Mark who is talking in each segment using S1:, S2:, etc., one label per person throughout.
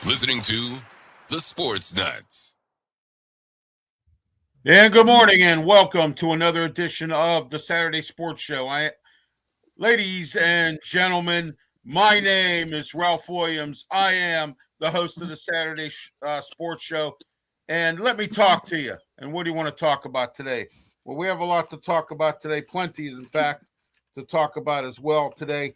S1: Listening to The Sports Nuts.
S2: And good morning and welcome to another edition of the Saturday Sports Show. Ladies and gentlemen, my name is Ralph Williams. I am the host of the Saturday Sports Show. And let me talk to you. And what do you want to talk about today? Well, we have a lot to talk about today. Plenty, in fact, to talk about as well today.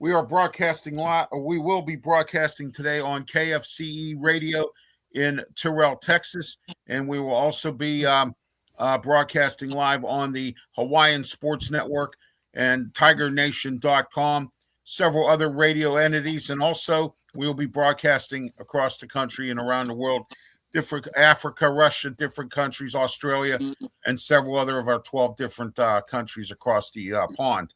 S2: We are broadcasting live, or we will be broadcasting today on KFCE Radio in Terrell, Texas, and we will also be broadcasting live on the Hawaiian Sports Network and TigerNation.com, several other radio entities, and also we will be broadcasting across the country and around the world, different Africa, Russia, different countries, Australia, and several other of our 12 different countries across the pond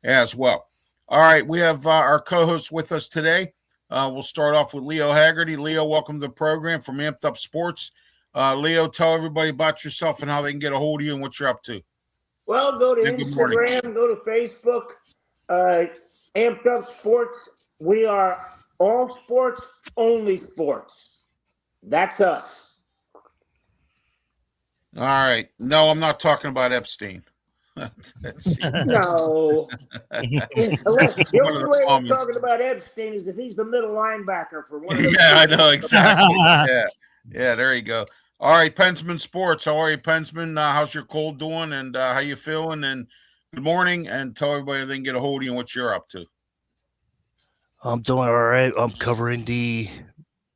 S2: as well. All right, we have our co-host with us today. We'll start off with Leo Haggerty. Leo, welcome to the program from Amped Up Sports. Leo, tell everybody about yourself and how they can get a hold of you and what you're up to.
S3: Well, go to Instagram, go to Facebook, Amped Up Sports. We are all sports, only sports. That's us.
S2: All right. No, I'm not talking about Epstein.
S3: No. Unless the only way we're talking about Epstein is if he's the middle linebacker for one of those.
S2: Yeah, I know, exactly. Yeah, there you go. All right, Pensman Sports. How are you, Pensman? How's your cold doing and how you feeling? And good morning, and tell everybody they can get a hold of you and what you're up to.
S4: I'm doing all right. I'm covering the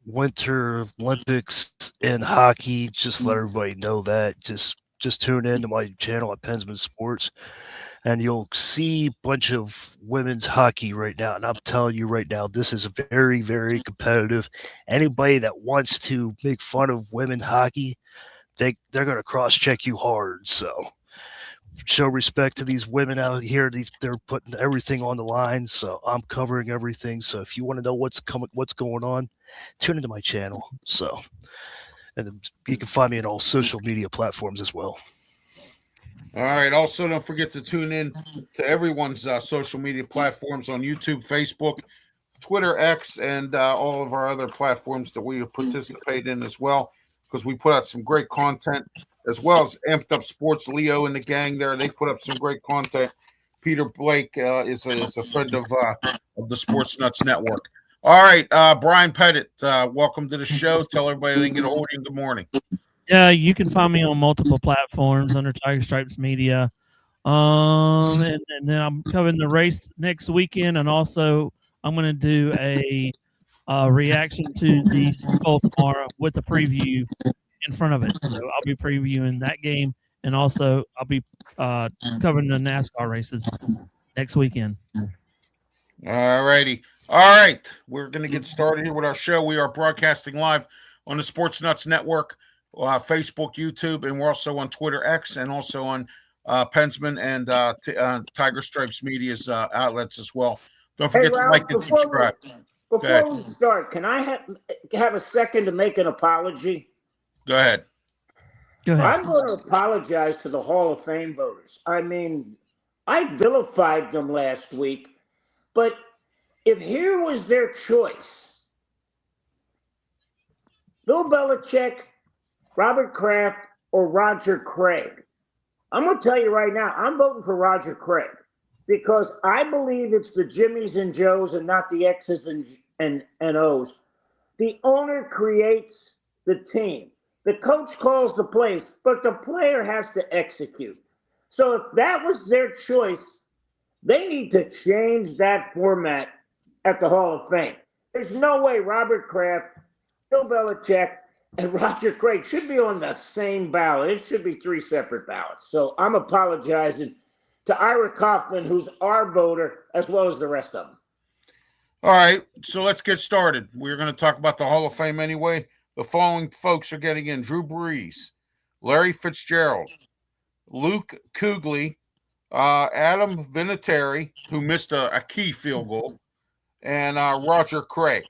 S4: Winter Olympics in hockey. Just let everybody know that. Just tune in to my channel at Pensman Sports, and you'll see a bunch of women's hockey right now. And I'm telling you right now, this is very, very competitive. Anybody that wants to make fun of women hockey, they're going to cross-check you hard. So show respect to these women out here. They're putting everything on the line. So I'm covering everything. So if you want to know what's going on, tune into my channel. So. And you can find me on all social media platforms as well.
S2: All right. Also, don't forget to tune in to everyone's social media platforms on YouTube, Facebook, Twitter, X, and all of our other platforms that we participate in as well, because we put out some great content, as well as Amped Up Sports. Leo and the gang there, they put up some great content. Peter Blake is a friend of the Sports Nuts Network. All right, Brian Pettit, welcome to the show. Tell everybody they can get a hold of you. Good morning.
S5: You can find me on multiple platforms under Tiger Stripes Media. And then I'm covering the race next weekend, and also I'm going to do a reaction to the Super Bowl tomorrow with a preview in front of it. So I'll be previewing that game and also I'll be covering the NASCAR races next weekend.
S2: All righty. All right. We're going to get started here with our show. We are broadcasting live on the Sports Nuts Network, Facebook, YouTube, and we're also on Twitter X and also on Pensman and Tiger Stripes Media's outlets as well. Don't forget to like and subscribe.
S3: Before we start, can I have a second to make an apology?
S2: Go ahead.
S5: Go ahead.
S3: I'm going to apologize to the Hall of Fame voters. I mean, I vilified them last week, but if here was their choice, Bill Belichick, Robert Kraft, or Roger Craig, I'm going to tell you right now, I'm voting for Roger Craig because I believe it's the Jimmies and Joes and not the X's and O's. The owner creates the team. The coach calls the plays, but the player has to execute. So if that was their choice, they need to change that format at the Hall of Fame. There's no way Robert Kraft, Bill Belichick, and Roger Craig should be on the same ballot. It should be 3 separate ballots. So I'm apologizing to Ira Kaufman, who's our voter, as well as the rest of them.
S2: All right. So let's get started. We're going to talk about the Hall of Fame anyway. The following folks are getting in: Drew Brees, Larry Fitzgerald, Luke Kuechly, Adam Vinatieri, who missed a key field goal, and Roger Craig.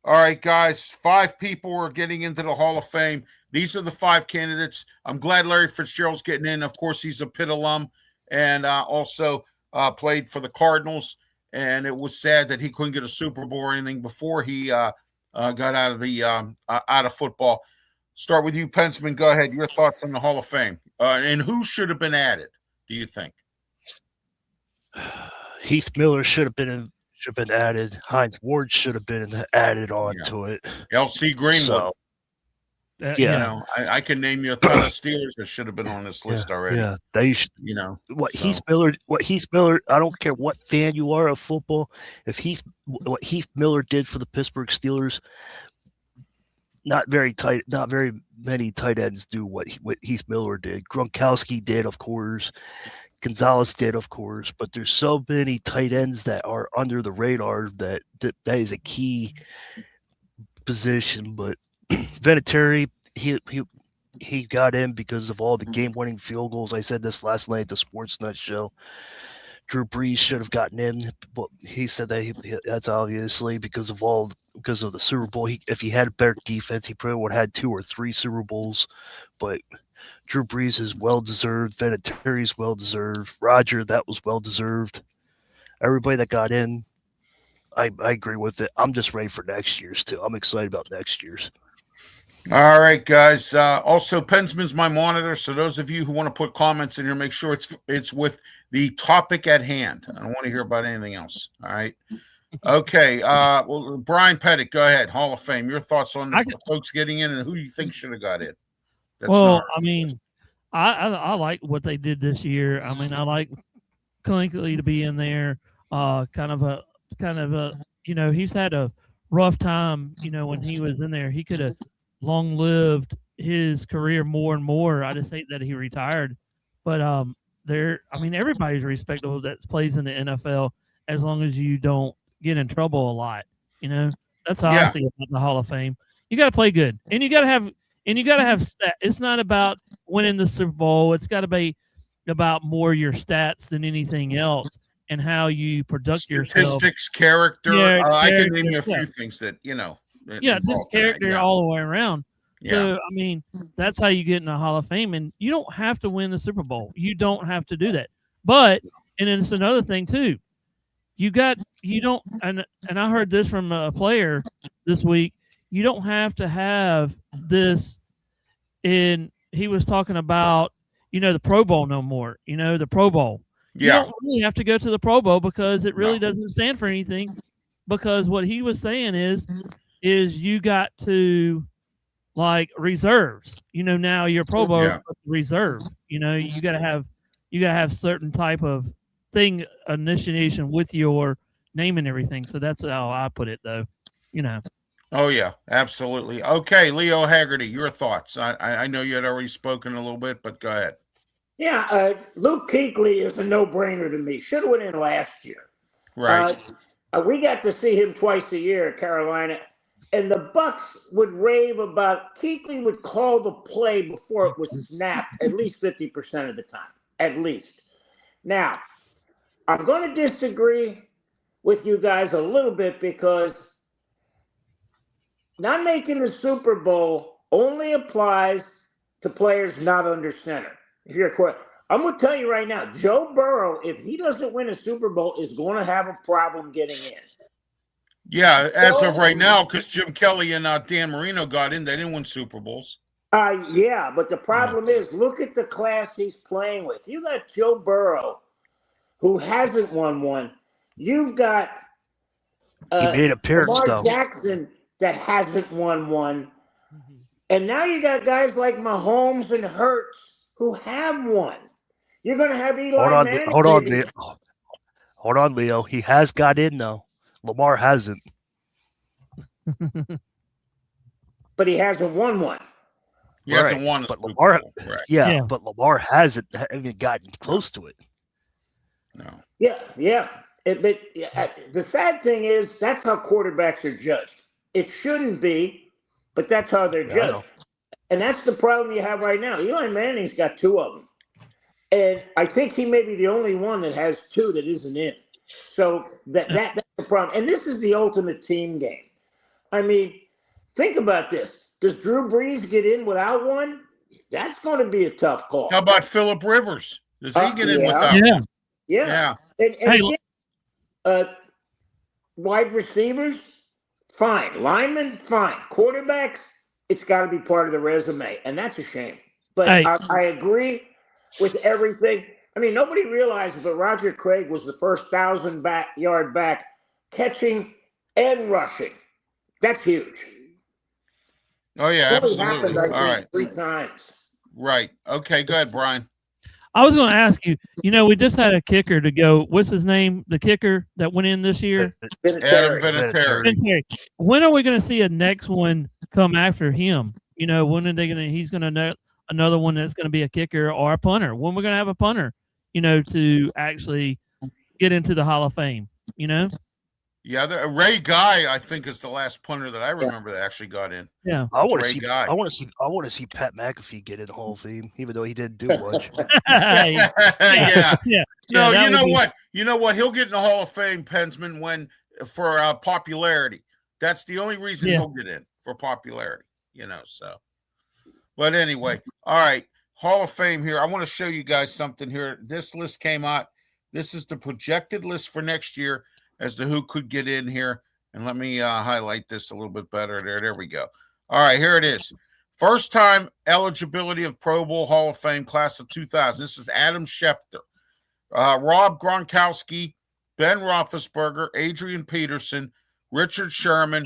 S2: All right, guys, 5 people are getting into the Hall of Fame. These are the 5 candidates. I'm glad Larry Fitzgerald's getting in. Of course, he's a Pitt alum and also played for the Cardinals. And it was sad that he couldn't get a Super Bowl or anything before he got out of the out of football. Start with you, Pensman. Go ahead. Your thoughts on the Hall of Fame and who should have been added? Do you think?
S4: Heath Miller should have been added. Hines Ward should have been added on to it.
S2: L.C. Greenwood.
S4: So,
S2: yeah, you know, I can name you a ton of Steelers that should have been on this list already.
S4: Yeah, they should.
S2: You know
S4: Heath Miller. I don't care what fan you are of football. What Heath Miller did for the Pittsburgh Steelers, not very many tight ends do what Heath Miller did. Gronkowski did, of course. Gonzalez did, of course, but there's so many tight ends that are under the radar that is a key position. But Vinatieri, he got in because of all the game-winning field goals. I said this last night at the Sports Nut show. Drew Brees should have gotten in, but he said that that's obviously because of the Super Bowl. If he had a better defense, he probably would have had 2 or 3 Super Bowls. But Drew Brees is well-deserved. Vinatieri's well-deserved. Roger, that was well-deserved. Everybody that got in, I agree with it. I'm just ready for next year's, too. I'm excited about next year's.
S2: All right, guys. Also, Pensman's my monitor, so those of you who want to put comments in here, make sure it's with the topic at hand. I don't want to hear about anything else. All right. Okay. Well, Brian Pettit, go ahead. Hall of Fame. Your thoughts on the folks getting in and who you think should have got in?
S5: I mean, I like what they did this year. I mean, I like Kuechly to be in there. Kind of a, you know, he's had a rough time. You know, when he was in there, he could have long lived his career more and more. I just hate that he retired. But I mean, everybody's respectable that plays in the NFL as long as you don't get in trouble a lot. You know, that's how I see about the Hall of Fame. You got to play good, and you got to have stats. It's not about winning the Super Bowl. It's got to be about more your stats than anything else, and how you product yourself.
S2: Statistics, character. I can name you a few things that you know.
S5: Just character all the way around. So I mean, that's how you get in the Hall of Fame, and you don't have to win the Super Bowl. You don't have to do that. But and then it's another thing too. And I heard this from a player this week. You don't have to have this he was talking about, you know, the Pro Bowl no more, you know, the Pro Bowl. You don't really have to go to the Pro Bowl because it really doesn't stand for anything, because what he was saying is you got to like reserves, you know, now your Pro Bowl reserve, you know, you gotta have certain type of thing initiation with your name and everything. So that's how I put it though, you know.
S2: Oh, yeah, absolutely. Okay, Leo Haggerty, your thoughts. I know you had already spoken a little bit, but go ahead.
S3: Yeah, Luke Kuechly is a no-brainer to me. Should have went in last year.
S2: Right.
S3: We got to see him twice a year at Carolina, and the Bucks would rave about Kuechly would call the play before it was snapped at least 50% of the time, at least. Now, I'm going to disagree with you guys a little bit because not making the Super Bowl only applies to players not under center. If you're I'm going to tell you right now, Joe Burrow, if he doesn't win a Super Bowl, is going to have a problem getting in.
S2: Yeah, as of right now, because Jim Kelly and Dan Marino got in, they didn't win Super Bowls.
S3: Yeah, but the problem is, look at the class he's playing with. You got Joe Burrow, who hasn't won one. You've got
S4: He made an appearance,
S3: Lamar
S4: though.
S3: Jackson that hasn't won one. And now you got guys like Mahomes and Hurts who have won. You're going to have Eli Manning.
S4: Hold on, Leo. He has got in, though. Lamar hasn't.
S3: But he hasn't won one.
S2: He hasn't won a
S4: but
S2: Super
S4: Lamar,
S2: Bowl. Right.
S4: yeah, but Lamar hasn't even gotten close to it.
S2: No.
S3: Yeah. But the sad thing is that's how quarterbacks are judged. It shouldn't be, but that's how they're judged. And that's the problem you have right now. Eli Manning's got two of them. And I think he may be the only one that has two that isn't in. So that's the problem. And this is the ultimate team game. I mean, think about this. Does Drew Brees get in without one? That's going to be a tough call.
S2: How about Phillip Rivers? Does he get in without?
S3: Yeah. And again, wide receivers, fine. Linemen, fine. Quarterbacks, it's got to be part of the resume, and that's a shame. But I agree with everything. I mean, nobody realizes, but Roger Craig was the first 1,000-yard back catching and rushing. That's huge.
S2: Oh, yeah, absolutely.
S3: Happened,
S2: All right.
S3: 3 times.
S2: Right. Okay, go ahead, Brian.
S5: I was going to ask you, we just had a kicker to go. What's his name? The kicker that went in this year?
S2: Adam Vinatieri.
S5: When are we going to see a next one come after him? When are they going to, he's going to know another one that's going to be a kicker or a punter? When we're going to have a punter, to actually get into the Hall of Fame,
S2: Yeah, Ray Guy, I think, is the last punter that I remember that actually got in.
S5: Yeah,
S4: I want to see Pat McAfee get in the Hall of Fame, even though he didn't do much.
S2: Yeah. No,
S5: you know
S2: what? You know what? He'll get in the Hall of Fame, Pensman, for popularity. That's the only reason he'll get in, for popularity. So. But anyway, all right, Hall of Fame here. I want to show you guys something here. This list came out. This is the projected list for next year as to who could get in here. And let me highlight this a little bit better. There we go. All right, here it is. First time eligibility of Pro Bowl Hall of Fame class of 2000. This is Adam Schefter, Rob Gronkowski, Ben Roethlisberger, Adrian Peterson, Richard Sherman,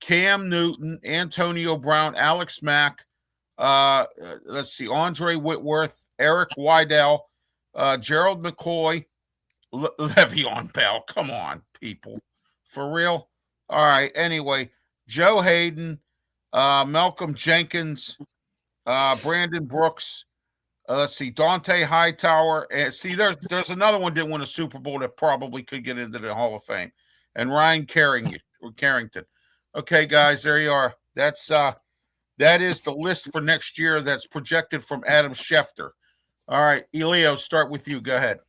S2: Cam Newton, Antonio Brown, Alex Mack, let's see, Andre Whitworth, Eric Weidel, Gerald McCoy, Le'Veon Bell. Come on, people. For real? All right. Anyway, Joe Hayden, Malcolm Jenkins, Brandon Brooks. Let's see, Dante Hightower. And see, there's another one that won a Super Bowl that probably could get into the Hall of Fame. And Ryan Carrington. Okay, guys, there you are. That is the list for next year that's projected from Adam Schefter. All right, Elio, start with you. Go ahead.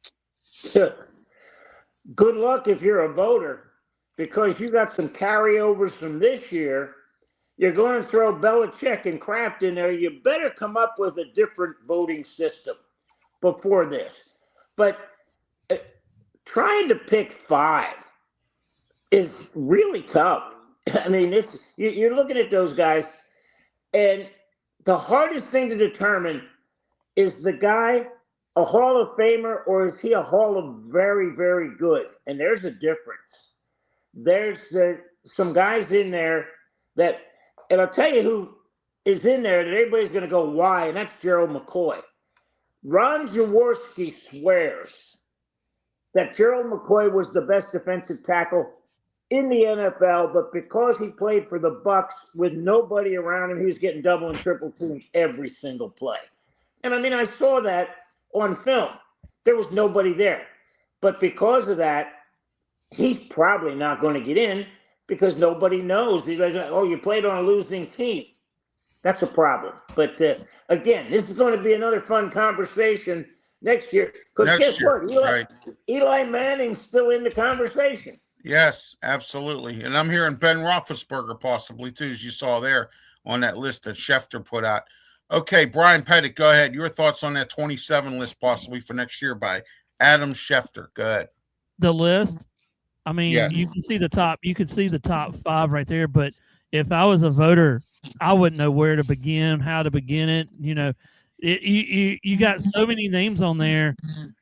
S3: Good luck if you're a voter, because you got some carryovers from this year. You're going to throw Belichick and Kraft in there. You better come up with a different voting system before this. But trying to pick 5 is really tough. I mean, you're looking at those guys, and the hardest thing to determine is the guy a Hall of Famer or is he a Hall of very, very good? And there's a difference. There's some guys in there that, and I'll tell you who is in there that everybody's going to go, why? And that's Gerald McCoy. Ron Jaworski swears that Gerald McCoy was the best defensive tackle in the NFL, but because he played for the Bucks with nobody around him, he was getting double and triple teamed every single play. And I mean, I saw that on film. There was nobody there. But because of that, he's probably not going to get in because nobody knows. He's like, oh, you played on a losing team. That's a problem. But again, this is going to be another fun conversation next year. Because guess what? Eli Manning's still in the conversation.
S2: Yes, absolutely. And I'm hearing Ben Roethlisberger possibly too, as you saw there on that list that Schefter put out. Okay, Brian Pettit, go ahead. Your thoughts on that 27 list possibly for next year by Adam Schefter. Go ahead.
S5: The list. I mean, you can see the top. You could see the top 5 right there. But if I was a voter, I wouldn't know where to begin, how to begin it. You know, you got so many names on there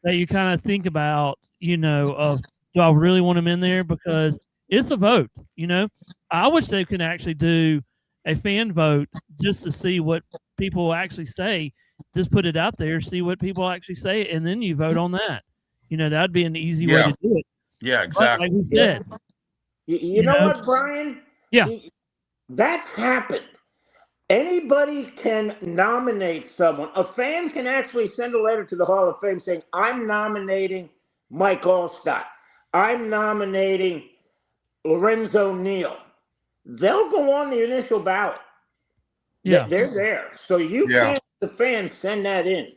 S5: that you kind of think about. You know, of do I really want him in there? Because it's a vote. You know, I wish they could actually do a fan vote just to see what people actually say. Just put it out there, see what people actually say, and then you vote on that. You know, that'd be an easy way to do it.
S2: Yeah, exactly.
S5: But like we said.
S3: You know what, Brian?
S5: Yeah.
S3: That's happened. Anybody can nominate someone. A fan can actually send a letter to the Hall of Fame saying, I'm nominating Mike Allstott. I'm nominating Lorenzo Neal. They'll go on the initial ballot.
S5: Yeah.
S3: They're there. So you can't, the fans, send that in.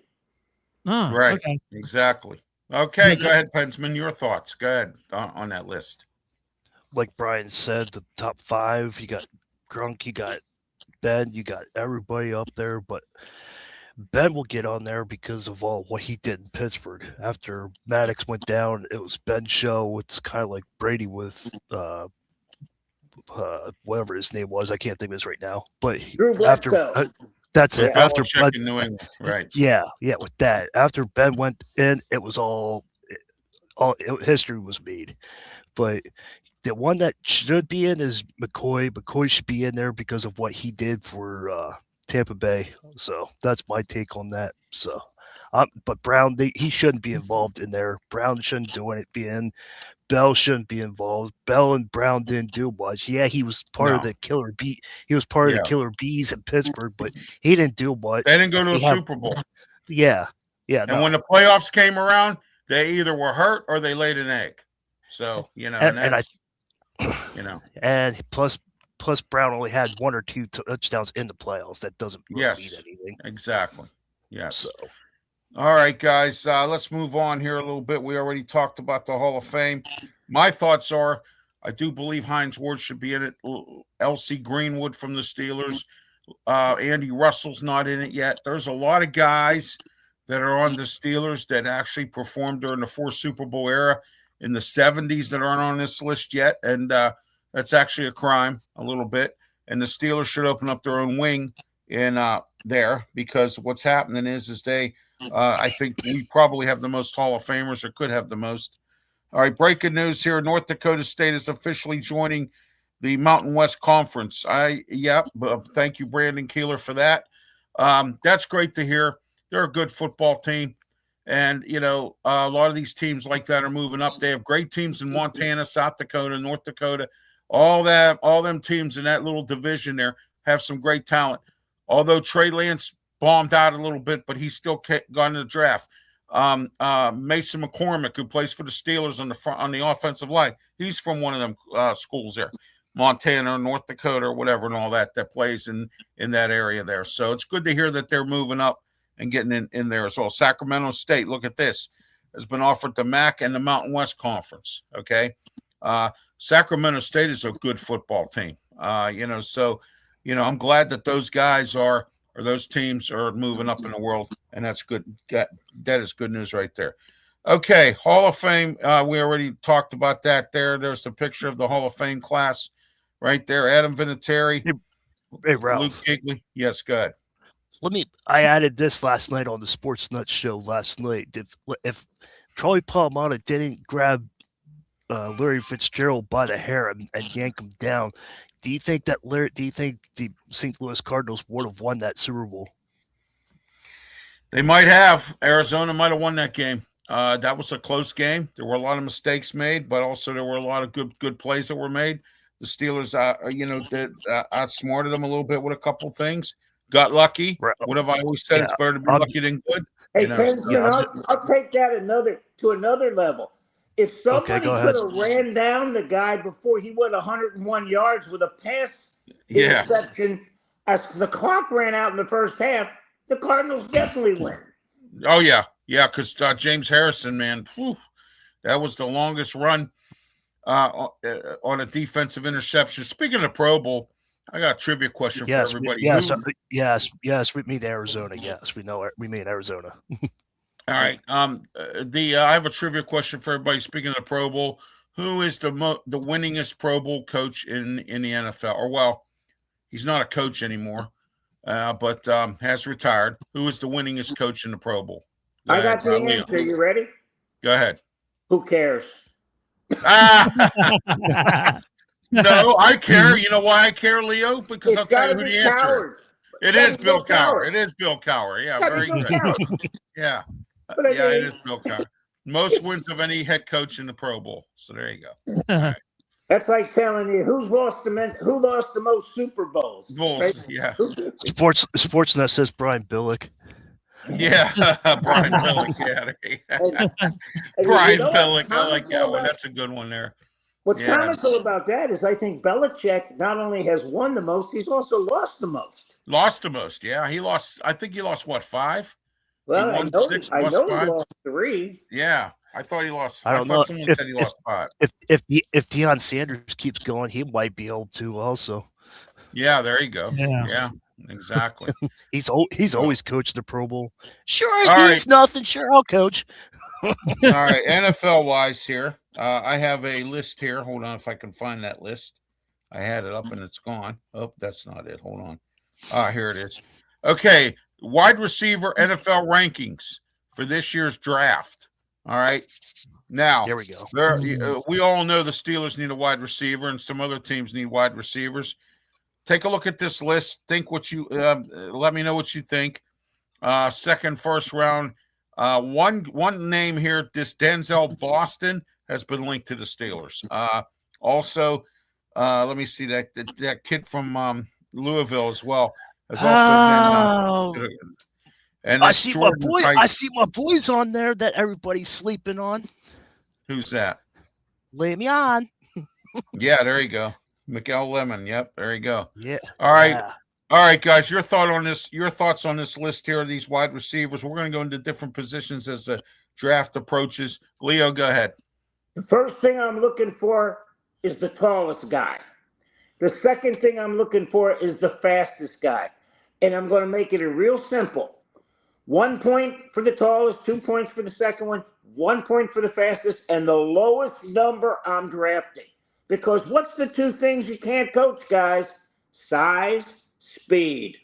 S5: Oh,
S2: right.
S5: Okay.
S2: Exactly. Okay, go ahead, Pensman. Your thoughts. Go ahead on that list.
S4: Like Brian said, the top 5, you got Grunk, you got Ben, you got everybody up there, but Ben will get on there because of all what he did in Pittsburgh. After Maddox went down, it was Ben's show. It's kind of like Brady with whatever his name was. I can't think of his right now. But after that's it. After
S2: Ben, in New England, right?
S4: Yeah. With that, after Ben went in, it was all history was made. But the one that should be in is McCoy. McCoy should be in there because of what he did for Tampa Bay. So that's my take on that. So, but Brown, he shouldn't be involved in there. Brown shouldn't do it. Bell shouldn't be involved. Bell and Brown didn't do much. Yeah, he was part of the killer bee. He was part of the killer bees in Pittsburgh, but he didn't do much.
S2: They didn't go to a Super Bowl.
S4: Yeah.
S2: And when the playoffs came around, they either were hurt or they laid an egg. So
S4: and plus Brown only had 1 or 2 touchdowns in the playoffs. That doesn't really mean anything.
S2: Exactly. Yes.
S4: So. All
S2: right, guys, let's move on here a little bit. We already talked about the Hall of Fame. My thoughts are I do believe Hines Ward should be in it. L.C. Greenwood from the Steelers. Andy Russell's not in it yet. There's a lot of guys that are on the Steelers that actually performed during the 4 Super Bowl era in the 70s that aren't on this list yet. And that's actually a crime a little bit. And the Steelers should open up their own wing in there because what's happening is they I think we probably have the most Hall of Famers or could have the most. All right, breaking news here. North Dakota State is officially joining the Mountain West Conference. Thank you, Brandon Keeler, for that. That's great to hear. They're a good football team. And, a lot of these teams like that are moving up. They have great teams in Montana, South Dakota, North Dakota. All them teams in that little division there have some great talent. Although Trey Lance bombed out a little bit, but he's still got in the draft. Mason McCormick, who plays for the Steelers on the offensive line, he's from one of them schools there, Montana or North Dakota or whatever, and all that plays in that area there. So it's good to hear that they're moving up and getting in there as well. Sacramento State, look at this, has been offered the MAC and the Mountain West Conference. Okay, Sacramento State is a good football team. I'm glad that those guys or those teams are moving up in the world, and that's good. That is good news right there. Okay, Hall of Fame. We already talked about that there. There's the picture of the Hall of Fame class right there. Adam Vinatieri.
S4: Hey, Ralph.
S2: Luke Kuechly. Yes, go ahead.
S4: I added this last night on the Sports Nuts show last night. If Troy Polamalu didn't grab Larry Fitzgerald by the hair and yank him down, do you think the St. Louis Cardinals would have won that Super Bowl?
S2: They might have. Arizona might have won that game. That was a close game. There were a lot of mistakes made, but also there were a lot of good plays that were made. The Steelers, outsmarted them a little bit with a couple things. Got lucky.
S4: Right.
S2: What have I always said? It's better to be lucky than good.
S3: Hey,
S2: You know,
S3: Pensman, I'll take that to another level. If somebody
S4: go
S3: could
S4: ahead.
S3: have ran down the guy before he went 101 yards with a pass
S2: Yeah.
S3: interception, as the clock ran out in the first half, the Cardinals definitely win.
S2: Oh yeah, because James Harrison, man, that was the longest run on a defensive interception. Speaking of Pro Bowl, I got a trivia question for everybody.
S4: Yes. We mean Arizona. Yes, we know. We mean Arizona.
S2: All right. I have a trivia question for everybody. Speaking of Pro Bowl, who is the winningest Pro Bowl coach in the NFL? Or well, he's not a coach anymore, but has retired. Who is the winningest coach in the Pro Bowl?
S3: I got the answer. You ready?
S2: Go ahead.
S3: Who cares?
S2: No, I care. You know why I care, Leo? Because I'll tell you who the answer is. It is Bill Cowher. It is Bill Cowher. Yeah, very good. Yeah. It is Bill Cowher. Most wins of any head coach in the Pro Bowl. So there you go. Right.
S3: That's like telling you who lost the most Super Bowls.
S2: Bulls, right? Yeah.
S4: Sportsnet says Brian Billick.
S2: Yeah, Brian Billick. Yeah. Brian Billick. I like that one. That's a good one there.
S3: What's comical about that is I think Belichick not only has won the most, he's also lost the most.
S2: Lost the most, yeah. He lost. I think he lost what, 5?
S3: Well, I know he lost 3.
S2: Yeah, I thought he lost.
S4: I don't know.
S2: Someone said he lost 5.
S4: If Deion Sanders keeps going, he might be able to also.
S2: Yeah, there you go. Yeah, exactly.
S4: He's always coached the Pro Bowl. Sure, it means nothing. Sure, I'll coach.
S2: All right, NFL wise here, I have a list here. Hold on, if I can find that list. I had it up and it's gone. Oh, that's not it. Hold on. Here it is. Okay, wide receiver NFL rankings for this year's draft. All right. Now,
S4: here we go.
S2: We all know the Steelers need a wide receiver, and some other teams need wide receivers. Take a look at this list. Think what you let me know what you think. Second, first round. One name here. This Denzel Boston has been linked to the Steelers. Also, let me see that kid from Louisville as well has also been. And
S4: I see my boys on there that everybody's sleeping on.
S2: Who's that?
S4: Le'Veon.
S2: Yeah, there you go. Miguel Lemon. Yep, there you go.
S4: Yeah.
S2: All right. Yeah. All right, guys. Your thoughts on this list here, these wide receivers. We're going to go into different positions as the draft approaches. Leo, go ahead.
S3: The first thing I'm looking for is the tallest guy. The second thing I'm looking for is the fastest guy. And I'm going to make it real simple. 1 point for the tallest, 2 points for the second one, 1 point for the fastest, and the lowest number I'm drafting. Because what's the 2 things you can't coach, guys? Size, speed.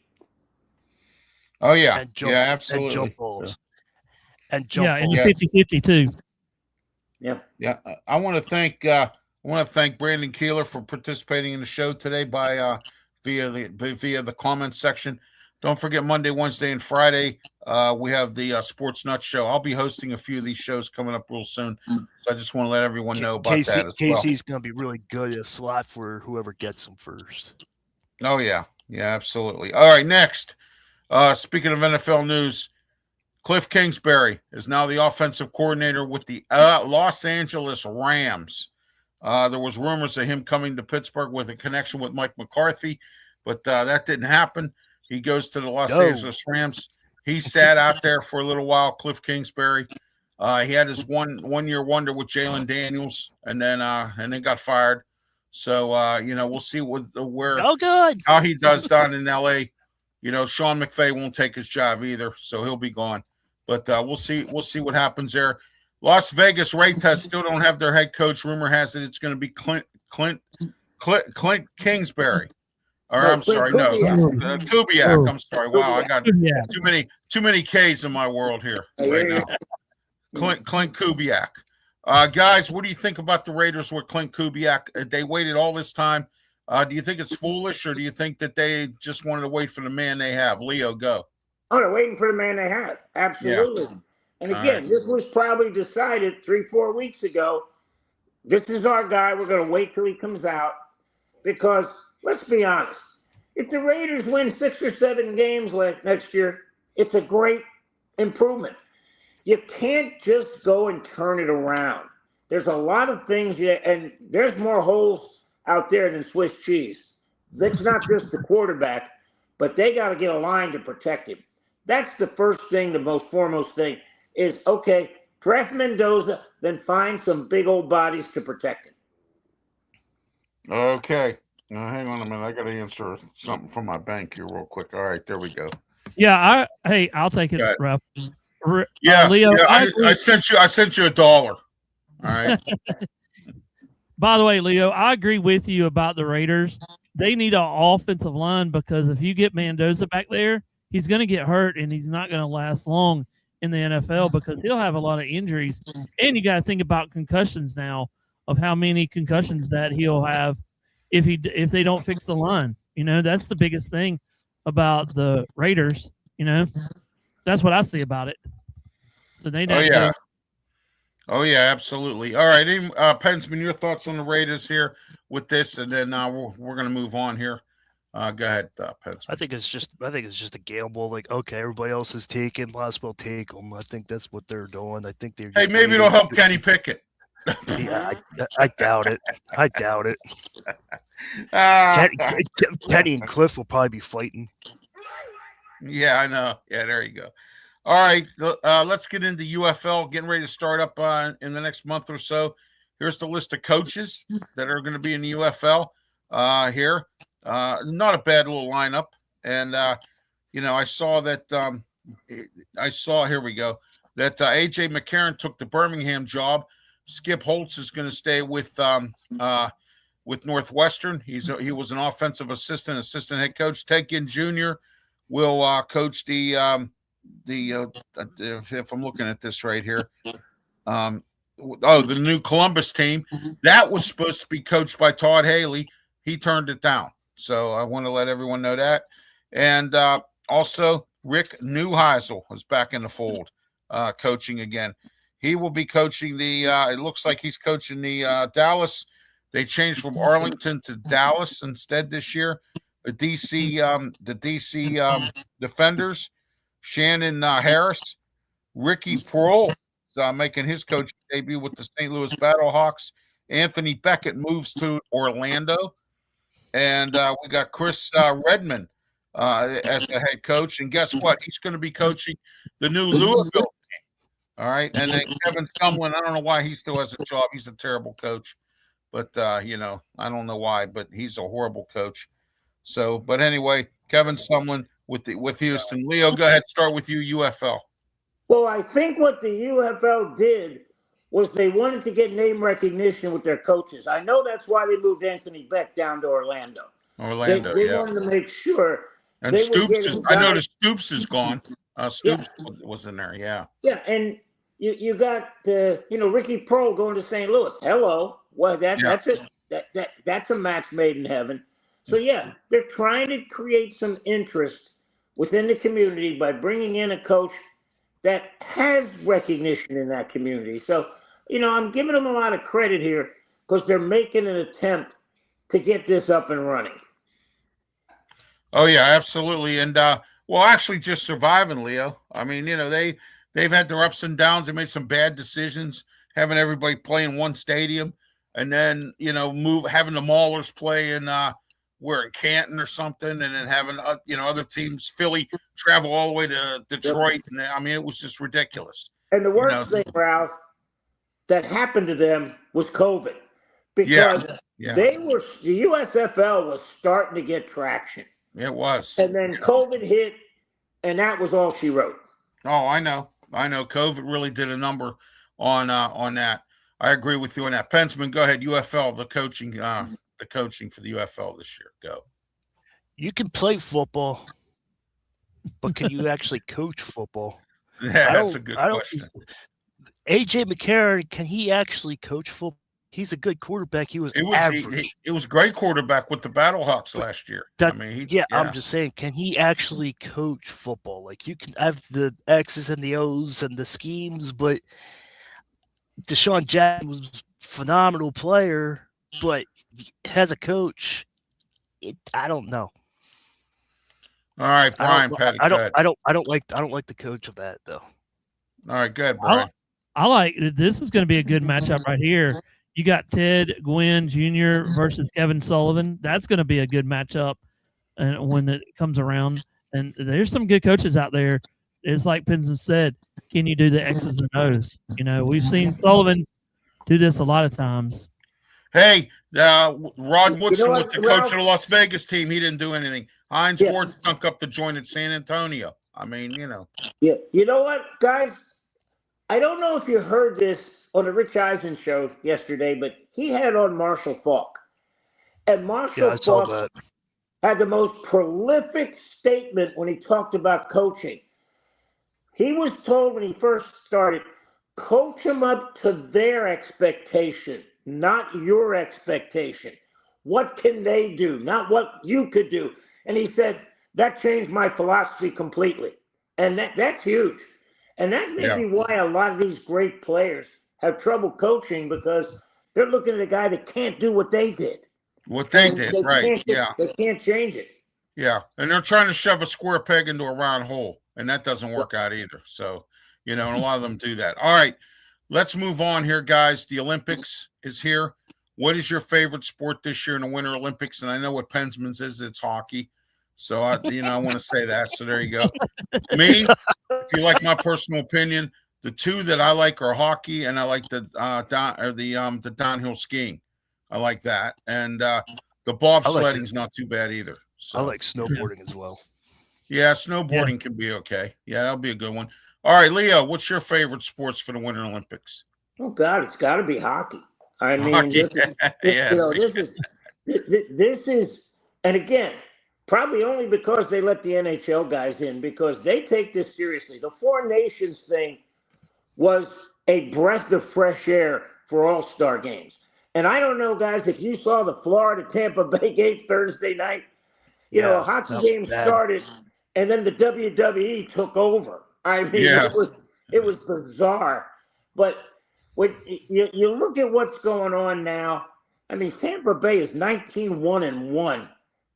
S2: Oh, yeah. Absolutely.
S4: And jump balls.
S5: And the 50-50 too.
S3: Yeah.
S2: Yeah. I want to thank Brandon Keeler for participating in the show today via the comments section. Don't forget Monday, Wednesday, and Friday. We have the Sports Nut Show. I'll be hosting a few of these shows coming up real soon. So I just want to let everyone know about that as well.
S4: Casey's going to be really good at a slot for whoever gets him first.
S2: Oh, yeah. Yeah, absolutely. All right, next. Speaking of NFL news, Cliff Kingsbury is now the offensive coordinator with the Los Angeles Rams. There was rumors of him coming to Pittsburgh with a connection with Mike McCarthy, but that didn't happen. He goes to the Los Angeles Rams. He sat out there for a little while, Cliff Kingsbury. He had his one-year wonder with Jalen Daniels, and then got fired. So we'll see how he does down in L.A. Sean McVay won't take his job either, so he'll be gone. But we'll see what happens there. Las Vegas Raiders still don't have their head coach. Rumor has it it's going to be Clint Kingsbury. Or I'm sorry, Kubiak. I'm sorry. Wow, I got too many K's in my world here right now. Clint Kubiak. Guys, what do you think about the Raiders with Clint Kubiak? They waited all this time. Do you think it's foolish, or do you think that they just wanted to wait for the man they have? Leo, go.
S3: Oh, they're waiting for the man they have. Absolutely. Yeah. And again, this was probably decided 3-4 weeks ago. This is our guy. We're going to wait till he comes out because – let's be honest. If the Raiders win 6 or 7 games next year, it's a great improvement. You can't just go and turn it around. There's a lot of things, and there's more holes out there than Swiss cheese. That's not just the quarterback, but they got to get a line to protect him. That's the first thing, the most foremost thing is, okay, draft Mendoza, then find some big old bodies to protect him.
S2: Okay. Now, hang on a minute. I got to answer something from my bank here real quick. All right, there we go.
S5: Yeah, I'll take it,
S2: Right.
S5: Ralph.
S2: Leo,
S5: yeah,
S2: I sent you $1. All right.
S5: By the way, Leo, I agree with you about the Raiders. They need an offensive line because if you get Mendoza back there, he's going to get hurt and he's not going to last long in the NFL because he'll have a lot of injuries. And you got to think about concussions now, of how many concussions that he'll have if they don't fix the line. You know, that's the biggest thing about the Raiders. You know, that's what I see about it. So they need
S2: Oh yeah, absolutely. All right, Pensman, your thoughts on the Raiders here with this, and then we're going to move on here. Go ahead, Pensman.
S4: I think it's just a gamble. Like, okay, everybody else is taking, might as well take them. I think that's what they're doing. I think they're.
S2: Hey, maybe it'll help Kenny Pickett.
S4: Yeah, I doubt it. I doubt it. Kenny and Cliff will probably be fighting.
S2: Yeah, I know. Yeah, there you go. All right, let's get into UFL. Getting ready to start up in the next month or so. Here's the list of coaches that are going to be in the UFL here. Not a bad little lineup. And, I saw that here we go, that A.J. McCarron took the Birmingham job. Skip Holtz is going to stay with Northwestern. He was an offensive assistant head coach. Ted Ginn Jr. will coach the if I'm looking at this right here, the new Columbus team that was supposed to be coached by Todd Haley. He turned it down. So I want to let everyone know that. And also Rick Neuheisel is back in the fold, coaching again. He will be coaching it looks like he's coaching the Dallas. They changed from Arlington to Dallas instead this year. The DC Defenders. Shannon Harris, Ricky Prohl is making his coaching debut with the St. Louis Battlehawks. Anthony Beckett moves to Orlando. And we got Chris Redman as the head coach. And guess what? He's going to be coaching the new Louisville team. All right. And then Kevin Sumlin, I don't know why he still has a job. He's a terrible coach. But, I don't know why, but he's a horrible coach. So, but anyway, Kevin Sumlin with Houston. Leo, go ahead. Start with you, UFL.
S3: Well, I think what the UFL did was they wanted to get name recognition with their coaches. I know that's why they moved Anthony Beck down to Orlando. They wanted to make sure.
S2: And Stoops I noticed Stoops is gone. Stoops was in there, yeah.
S3: Yeah, and you got Ricky Prohl going to St. Louis. Hello. Well, that's a match made in heaven. So yeah, they're trying to create some interest within the community by bringing in a coach that has recognition in that community. So, I'm giving them a lot of credit here because they're making an attempt to get this up and running.
S2: Oh yeah, absolutely. And actually just surviving, Leo. I mean, they've had their ups and downs. They made some bad decisions, having everybody play in one stadium, and then having the Maulers play in we're in Canton or something, and then having other teams, Philly, travel all the way to Detroit. And I mean, it was just ridiculous.
S3: And the worst thing, Ralph, that happened to them was COVID, because the USFL was starting to get traction.
S2: It was,
S3: and then COVID hit, and that was all she wrote.
S2: Oh, I know. COVID really did a number on that. I agree with you on that. Pensman, go ahead. UFL, the coaching for the UFL this year. Go.
S4: You can play football, but can you actually coach football?
S2: Yeah, that's a good question.
S4: A.J. McCarron, can he actually coach football? He's a good quarterback. He was average.
S2: He was a great quarterback with the Battlehawks last year.
S4: I'm just saying, can he actually coach football? Like, you can have the X's and the O's and the schemes, but Deshaun Jackson was a phenomenal player, but as a coach, I don't know.
S2: All right, Brian
S4: I
S2: Pettit.
S4: don't,
S2: Go
S4: I
S2: ahead.
S4: don't, I don't like the coach of that though.
S2: All right, good, Brian.
S5: I like this is going to be a good matchup right here. You got Ted Gwynn Jr. versus Kevin Sullivan. That's going to be a good matchup, and when it comes around, and there's some good coaches out there. It's like Pinson said, can you do the X's and O's? You know, we've seen Sullivan do this a lot of times.
S2: Hey, Rod Woodson was
S3: what,
S2: the coach
S3: Ralph?
S2: of the Las Vegas team. He didn't do anything. Heinz
S3: Yeah.
S2: Ford stunk up the joint at San Antonio. I mean, you know.
S3: Yeah. You know what, guys? I don't know if you heard this on the Rich Eisen show yesterday, but he had on Marshall Faulk. And
S4: Yeah,
S3: Marshall
S4: I saw
S3: Faulk
S4: that.
S3: had the most prolific statement when he talked about coaching. He was told when he first started, coach them up to their expectation, not your expectation. What can they do, not what you could do? And he said, that changed my philosophy completely. And that's huge. And that may be why a lot of these great players have trouble coaching, because they're looking at a guy that can't do what they did.
S2: What they
S3: And
S2: did,
S3: they
S2: right.
S3: can't-
S2: Yeah.
S3: They can't change it.
S2: Yeah. And they're trying to shove a square peg into a round hole, and that doesn't work out either. So, you know, and a lot of them do that. All right. Let's move on here, guys. The Olympics is here. What is your favorite sport this year in the Winter Olympics? And I know what Pensman's is. It's hockey. So, I want to say that. So there you go. Me, if you like my personal opinion, the two that I like are hockey, and I like the downhill skiing. I like that. And the bobsledding's not too bad either. So
S4: I like snowboarding as well.
S2: yeah, snowboarding can be okay. Yeah, that'll be a good one. All right, Leo, what's your favorite sports for the Winter Olympics?
S3: Oh God, it's got to be hockey. I mean,
S2: Hockey.
S3: this is, and again, probably only because they let the NHL guys in, because they take this seriously. The Four Nations thing was a breath of fresh air for All-Star games. And I don't know, guys, if you saw the Florida-Tampa Bay game Thursday night, you know, a hockey game started, and then the WWE took over. I mean, it was bizarre. But when you look at what's going on now, I mean, Tampa Bay is 19-1-1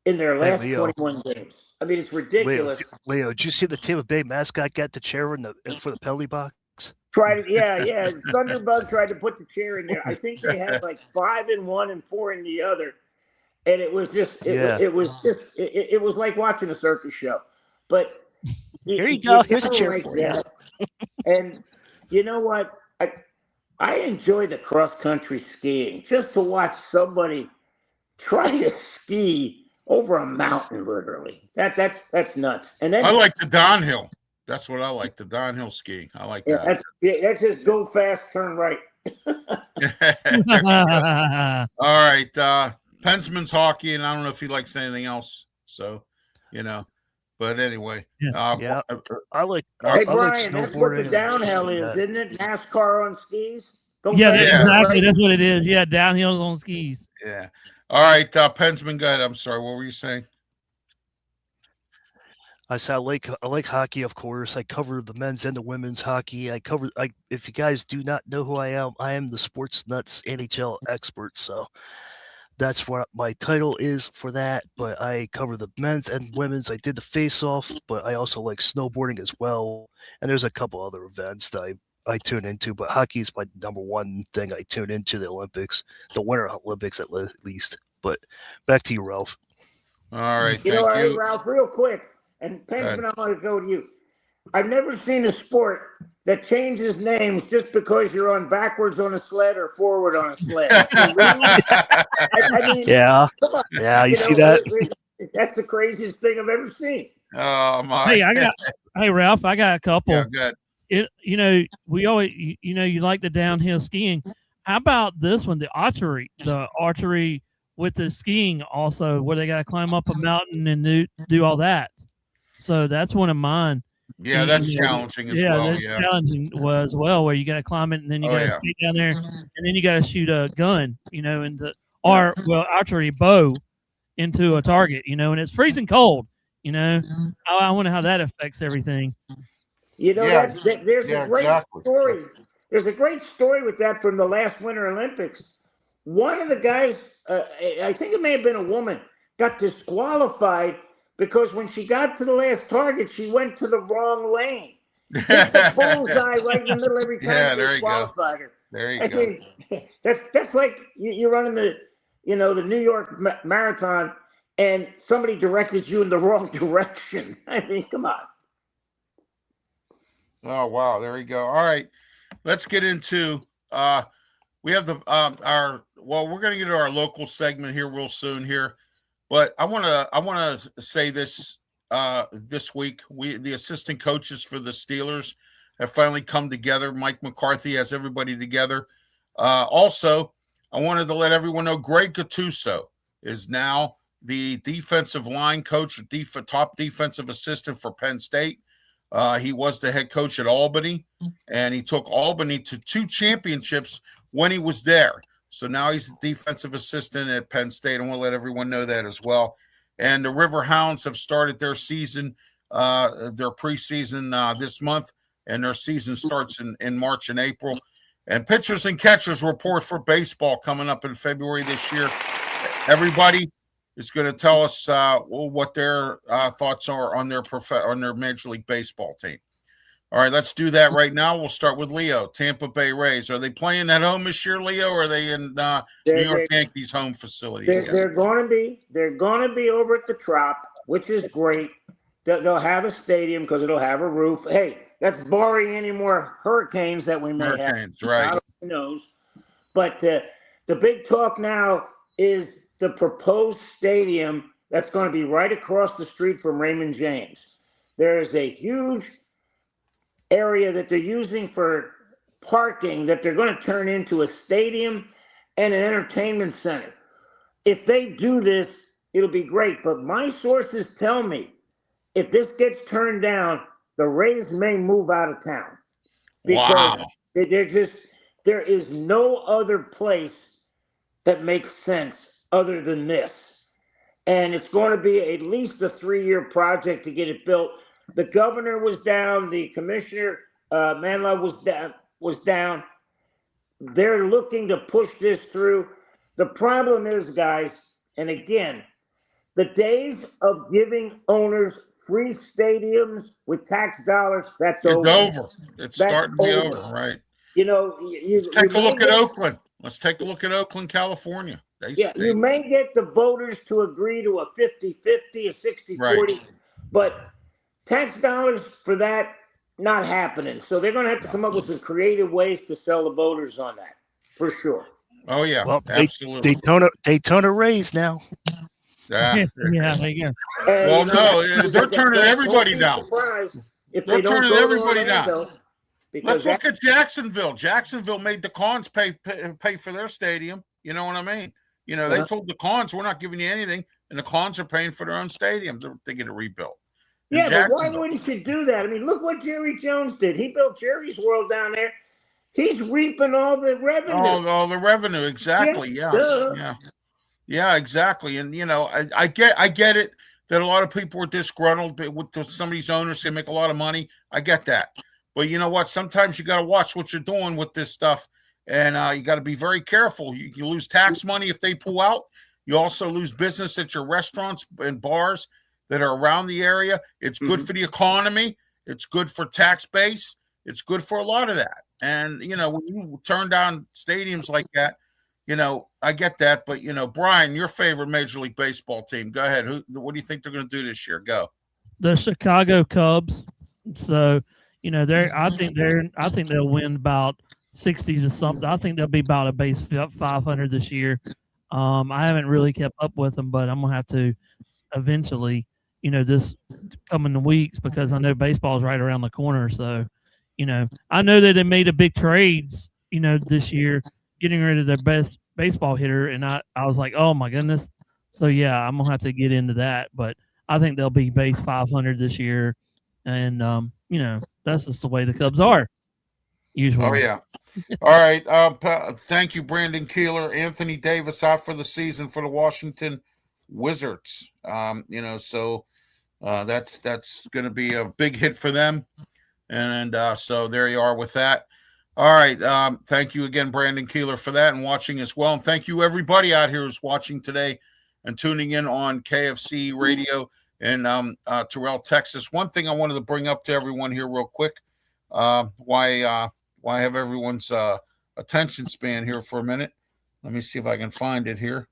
S3: in their last 21 games. I mean, it's ridiculous.
S4: Leo, did you see the Tampa Bay mascot got the chair for the penalty box?
S3: Yeah. Thunderbug tried to put the chair in there. I think they had like 5 in one and 4 in the other, and it was just it was like watching a circus show. But
S4: here you go. Here's a chair for you.
S3: And you know what? I enjoy the cross country skiing, just to watch somebody try to ski over a mountain, literally. That's nuts. And then
S2: I like the downhill. That's what I like, the downhill skiing. I like that.
S3: That's just go fast, turn right.
S2: All right. Pensman's hockey, and I don't know if he likes anything else. So, but anyway.
S4: I like
S3: Hey,
S4: I
S3: Brian,
S4: like
S3: that's what the
S4: snowboarding.
S3: downhill is, isn't it? NASCAR on skis?
S5: Exactly. That's what it is. Yeah, downhills on skis.
S2: Yeah. All right. Pensman, go ahead. I'm sorry. What were you saying?
S4: I said I like hockey, of course. I cover the men's and the women's hockey. If you guys do not know who I am the Sports Nuts NHL expert. So that's what my title is for that. But I cover the men's and women's. I did the face-off, but I also like snowboarding as well. And there's a couple other events that I tune into, but hockey is my number one thing I tune into the Olympics, the Winter Olympics at least. But back to you, Ralph.
S2: All right.
S3: Hey, Ralph, real quick. And Pensman, I want to go to you. I've never seen a sport that changes names just because you're on backwards on a sled or forward on a sled. I mean,
S4: yeah.
S3: Come on.
S4: Yeah, you see that?
S3: That's the craziest thing I've ever seen.
S2: Oh my!
S5: Hey, Ralph, I got a couple.
S2: Yeah, good.
S5: We always, you like the downhill skiing. How about this one, the archery with the skiing also, where they got to climb up a mountain and do all that. So that's one of mine.
S2: Yeah, that's challenging as well.
S5: That's challenging as well, where you got to climb it and then you got to skate down there and then you got to shoot a gun, archery bow into a target, and it's freezing cold. I wonder how that affects everything.
S3: There's a great story. There's a great story with that from the last Winter Olympics. One of the guys, I think it may have been a woman, got disqualified because when she got to the last target, she went to the wrong lane. Hit the bullseye right in the middle every time.
S2: Yeah,
S3: they
S2: there you go.
S3: disqualified her.
S2: There you
S3: I
S2: go.
S3: mean, that's like you're running the New York Marathon, and somebody directed you in the wrong direction. I mean, come on.
S2: Oh wow, there you go. All right, let's get into we have the we're going to get to our local segment here real soon here, but I want to say this this week the assistant coaches for the Steelers have finally come together. Mike McCarthy has everybody together. Also, I wanted to let everyone know Greg Gattuso is now the defensive line coach, top defensive assistant for Penn State. He was the head coach at Albany, and he took Albany to 2 championships when he was there. So now he's the defensive assistant at Penn State. I want to let everyone know that as well. And the River Hounds have started their season, their preseason this month, and their season starts in March and April. And pitchers and catchers report for baseball coming up in February this year. Everybody is going to tell us what their thoughts are on their Major League Baseball team. All right, let's do that right now. We'll start with Leo, Tampa Bay Rays. Are they playing at home this year, Leo, or are they in New York Yankees home facility?
S3: They're going to be over at the Trop, which is great. They'll have a stadium because it'll have a roof. Hey, that's barring any more hurricanes that we may have.
S2: Right?
S3: Who knows? But the big talk now is the proposed stadium that's going to be right across the street from Raymond James. There is a huge area that they're using for parking that they're going to turn into a stadium and an entertainment center. If they do this, it'll be great. But my sources tell me if this gets turned down, the Rays may move out of town. Because there is no other place that makes sense other than this. And it's going to be at least a 3-year project to get it built. The governor was down. The commissioner, Manla, was down. They're looking to push this through. The problem is, guys, and again, the days of giving owners free stadiums with tax dollars, that's over.
S2: It's over. It's starting to be over, right?
S3: Let's
S2: take a look at Oakland. Let's take a look at Oakland, California.
S3: You may get the voters to agree to a 50-50, a 60-40,
S2: right.
S3: But tax dollars for that, not happening. So they're going to have to come up with some creative ways to sell the voters on that, for sure.
S2: Oh, yeah,
S4: well,
S2: absolutely.
S4: Daytona Rays now.
S5: Yeah, there you go.
S2: Well, no, they're turning everybody down. They're turning everybody down. Let's look at Jacksonville. Jacksonville made the Cons pay for their stadium. You know what I mean? They told the Cons, we're not giving you anything, and the Cons are paying for their own stadium. They get it rebuilt.
S3: Yeah, but why wouldn't you do that? I mean, look what Jerry Jones did. He built Jerry's World down there. He's reaping all the revenue.
S2: All the revenue, exactly. Yeah, exactly. And I get it that a lot of people were disgruntled with some of these owners. They make a lot of money. I get that, but you know what? Sometimes you got to watch what you're doing with this stuff, and you got to be very careful. You lose tax money if they pull out. You also lose business at your restaurants and bars that are around the area. It's good for the economy. It's good for tax base. It's good for a lot of that. And, when you turn down stadiums like that, I get that. But, Brian, your favorite Major League Baseball team, go ahead. What do you think they're going to do this year? Go.
S5: The Chicago Cubs. So, I think they'll win about 60 to something. I think they'll be about a base 500 this year. I haven't really kept up with them, but I'm going to have to eventually, this coming weeks, because I know baseball is right around the corner. So, I know that they made a big trades, this year, getting rid of their best baseball hitter. And I was like, oh my goodness. So yeah, I'm going to have to get into that, but I think they'll be base 500 this year. And, that's just the way the Cubs are usually.
S2: Oh yeah. All right. Thank you, Brandon Keeler. Anthony Davis out for the season for the Washington Wizards. So that's going to be a big hit for them. And so there you are with that. All right. Thank you again, Brandon Keeler, for that and watching as well. And thank you, everybody out here who's watching today and tuning in on KFC Radio in Terrell, Texas. One thing I wanted to bring up to everyone here real quick, why I have everyone's attention span here for a minute. Let me see if I can find it here.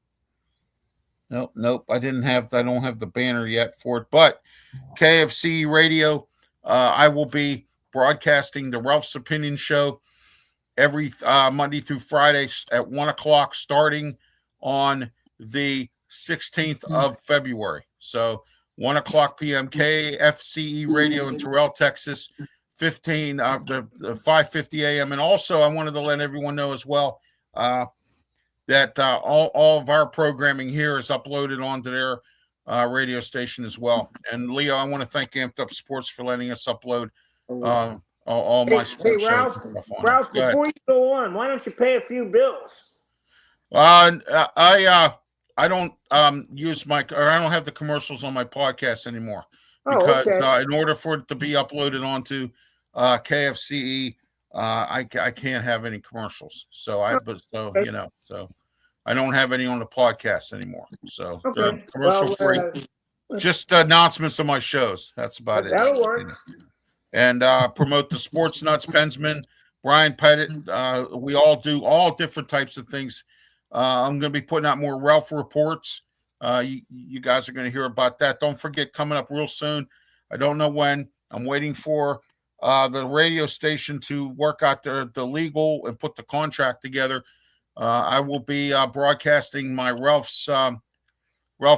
S2: Nope. I don't have the banner yet for it, but KFC Radio, I will be broadcasting the Ralph's Opinion Show every Monday through Friday at 1:00, starting on the 16th of February. So 1:00 p.m. KFCE Radio in Terrell, Texas, the 5:50 a.m. And also, I wanted to let everyone know as well that all of our programming here is uploaded onto their radio station as well. And Leo, I want to thank Amped Up Sports for letting us upload all my sports
S3: Hey,
S2: shows.
S3: Ralph, before you go on, why don't you pay a few bills?
S2: I don't use I don't have the commercials on my podcast anymore because in order for it to be uploaded onto KFCE, I can't have any commercials. So I don't have any on the podcast anymore. So they're commercial free. Just announcements of my shows. That's about it.
S3: That'll work.
S2: And promote the Sports Nuts, Pensman, Brian Pettit. We all do all different types of things. I'm going to be putting out more Ralph reports. You guys are going to hear about that. Don't forget, coming up real soon. I don't know when. I'm waiting for the radio station to work out the legal and put the contract together. I will be broadcasting my Ralph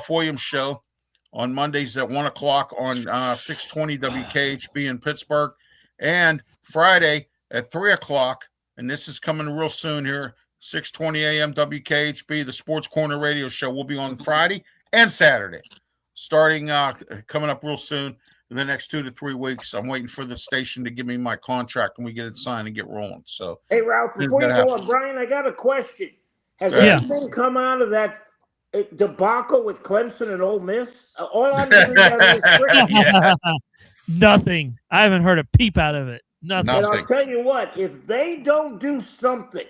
S2: Williams show on Mondays at 1:00 on 620 WKHB in Pittsburgh, and Friday at 3:00. And this is coming real soon here. 6:20 a.m. WKHB, the Sports Corner Radio Show will be on Friday and Saturday, starting coming up real soon in the next 2 to 3 weeks. I'm waiting for the station to give me my contract and we get it signed and get rolling. So,
S3: hey, Ralph, before you go on, Brian, I got a question. Has anything come out of that debacle with Clemson and Ole Miss? All I'm doing is
S5: nothing. I haven't heard a peep out of it. Nothing.
S3: And I'll tell you what, if they don't do something,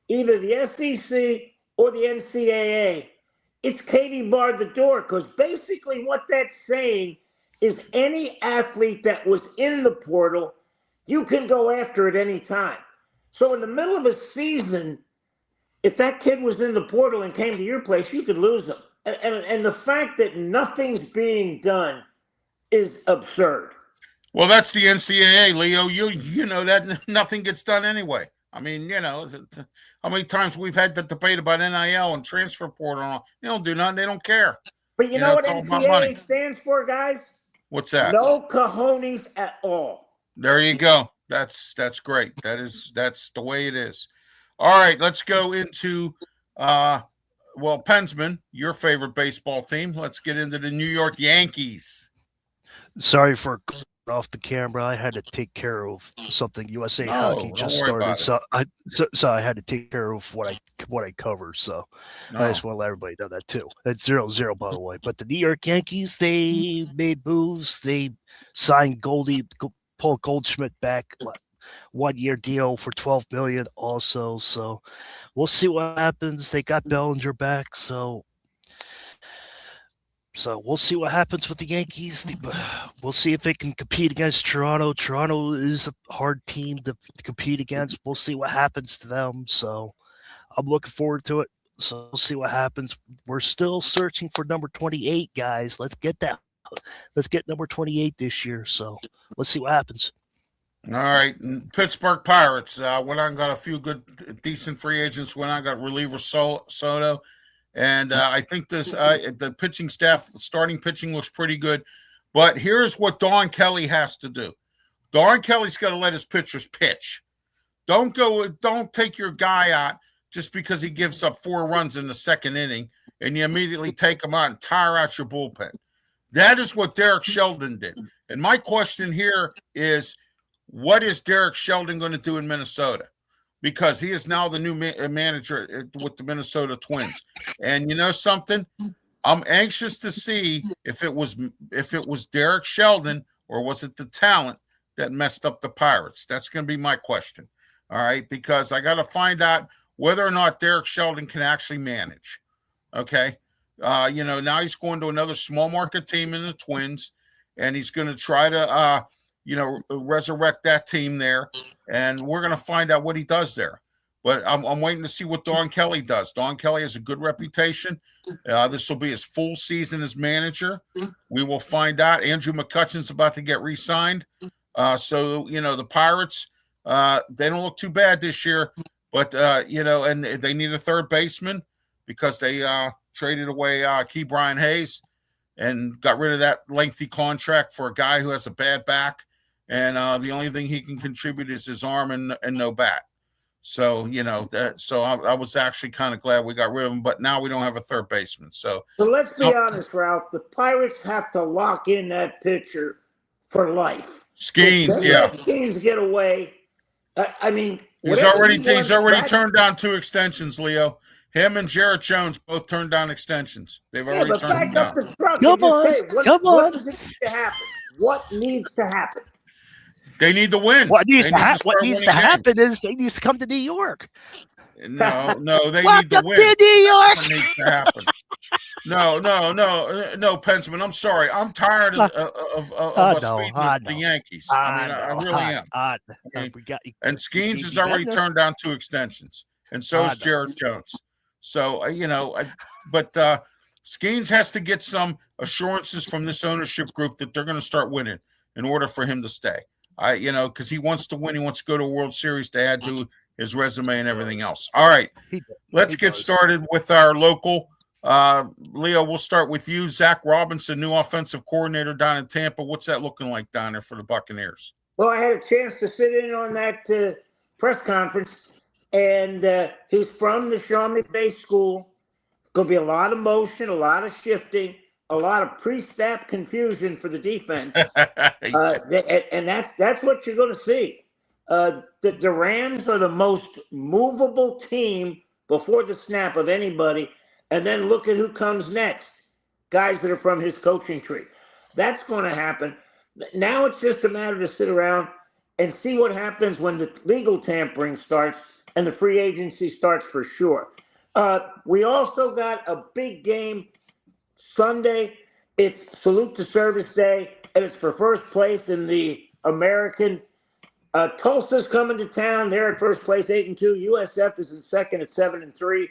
S3: either the SEC or the NCAA, it's Katie barred the door, because basically what that's saying is any athlete that was in the portal, you can go after at any time. So in the middle of a season, if that kid was in the portal and came to your place, you could lose them. And the fact that nothing's being done is absurd.
S2: Well, that's the NCAA, Leo. You know that nothing gets done anyway. I mean, how many times we've had the debate about NIL and transfer portal? They don't do nothing. They don't care.
S3: But you know what NCAA stands for, guys?
S2: What's that?
S3: No cojones at all.
S2: There you go. That's great. That's the way it is. All right, let's go into Pensman, your favorite baseball team. Let's get into the New York Yankees.
S4: Sorry for off the camera. I had to take care of something. USA Hockey just started, so I had to take care of what I cover. So I just want to let everybody know that too. It's 0-0, by the way. But the New York Yankees, they made moves. They signed Paul Goldschmidt back, 1-year deal for $12 million also. So we'll see what happens. They got Bellinger back, so we'll see what happens with the Yankees. We'll see if they can compete against Toronto. Toronto is a hard team to compete against. We'll see what happens to them. So I'm looking forward to it. So we'll see what happens. We're still searching for number 28, guys. Let's get that. Let's get number 28 this year. So let's see what happens.
S2: All right. Pittsburgh Pirates went on, got a few good, decent free agents. Went on, got reliever Soto. And I think the pitching staff, starting pitching looks pretty good. But here's what Don Kelly has to do. Don Kelly's got to let his pitchers pitch. Don't take your guy out just because he gives up 4 runs in the second inning and you immediately take him out and tire out your bullpen. That is what Derek Sheldon did. And my question here is, what is Derek Sheldon going to do in Minnesota? Because he is now the new manager with the Minnesota Twins. And you know something? I'm anxious to see if it was Derek Sheldon or was it the talent that messed up the Pirates. That's going to be my question. All right, because I got to find out whether or not Derek Sheldon can actually manage. Okay, Now he's going to another small market team in the Twins, and he's going to try to, resurrect that team there. And we're going to find out what he does there. But I'm waiting to see what Don Kelly does. Don Kelly has a good reputation. This will be his full season as manager. We will find out. Andrew McCutchen's about to get re-signed. So the Pirates, they don't look too bad this year. But, and they need a third baseman because they traded away Key Brian Hayes and got rid of that lengthy contract for a guy who has a bad back. And the only thing he can contribute is his arm and no bat. So, I was actually kind of glad we got rid of him, but now we don't have a third baseman. So
S3: let's be honest, Ralph. The Pirates have to lock in that pitcher for life.
S2: Skeens,
S3: Skeens get away.
S2: He's already turned down 2 extensions, Leo. Him and Jarrett Jones both turned down extensions. They've already turned them down.
S3: Come on. What does it need to happen? What needs to happen?
S2: They need to win.
S4: What needs to happen is they need to come to New York.
S2: No, they need to
S4: Welcome
S2: win.
S4: to New York.
S2: That needs to happen. No, Pensman. I'm sorry. I'm tired of us beating the Yankees. I really am. And Skeens has already turned down 2 extensions, and so has Jarrett Jones. So but Skeens has to get some assurances from this ownership group that they're going to start winning in order for him to stay. Because he wants to win. He wants to go to a World Series to add to his resume and everything else. All right, let's get started with our local. Leo, we'll start with you. Zach Robinson, new offensive coordinator down in Tampa. What's that looking like down there for the Buccaneers?
S3: Well, I had a chance to sit in on that press conference, and he's from the Shawnee Bay School. It's going to be a lot of motion, a lot of shifting, a lot of pre-snap confusion for the defense, and that's what you're going to see. The Rams are the most movable team before the snap of anybody, and then look at who comes next, guys that are from his coaching tree. That's going to happen. Now it's just a matter to sit around and see what happens when the legal tampering starts and the free agency starts for sure. We also got a big game Sunday. It's Salute to Service Day, and it's for first place in the American. Tulsa's coming to town. They're at first place, 8-2. USF is in second at 7-3.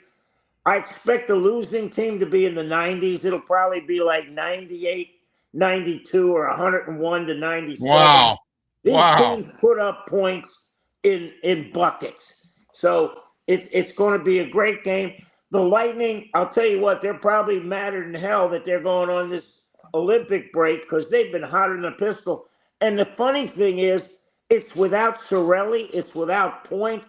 S3: I expect the losing team to be in the 90s. It'll probably be like 98, 92, or 101 to 97.
S2: Wow.
S3: These teams put up points in buckets. So it's going to be a great game. The Lightning, I'll tell you what, they're probably madder than hell that they're going on this Olympic break because they've been hotter than a pistol. And the funny thing is, it's without Sorelli. It's without Point.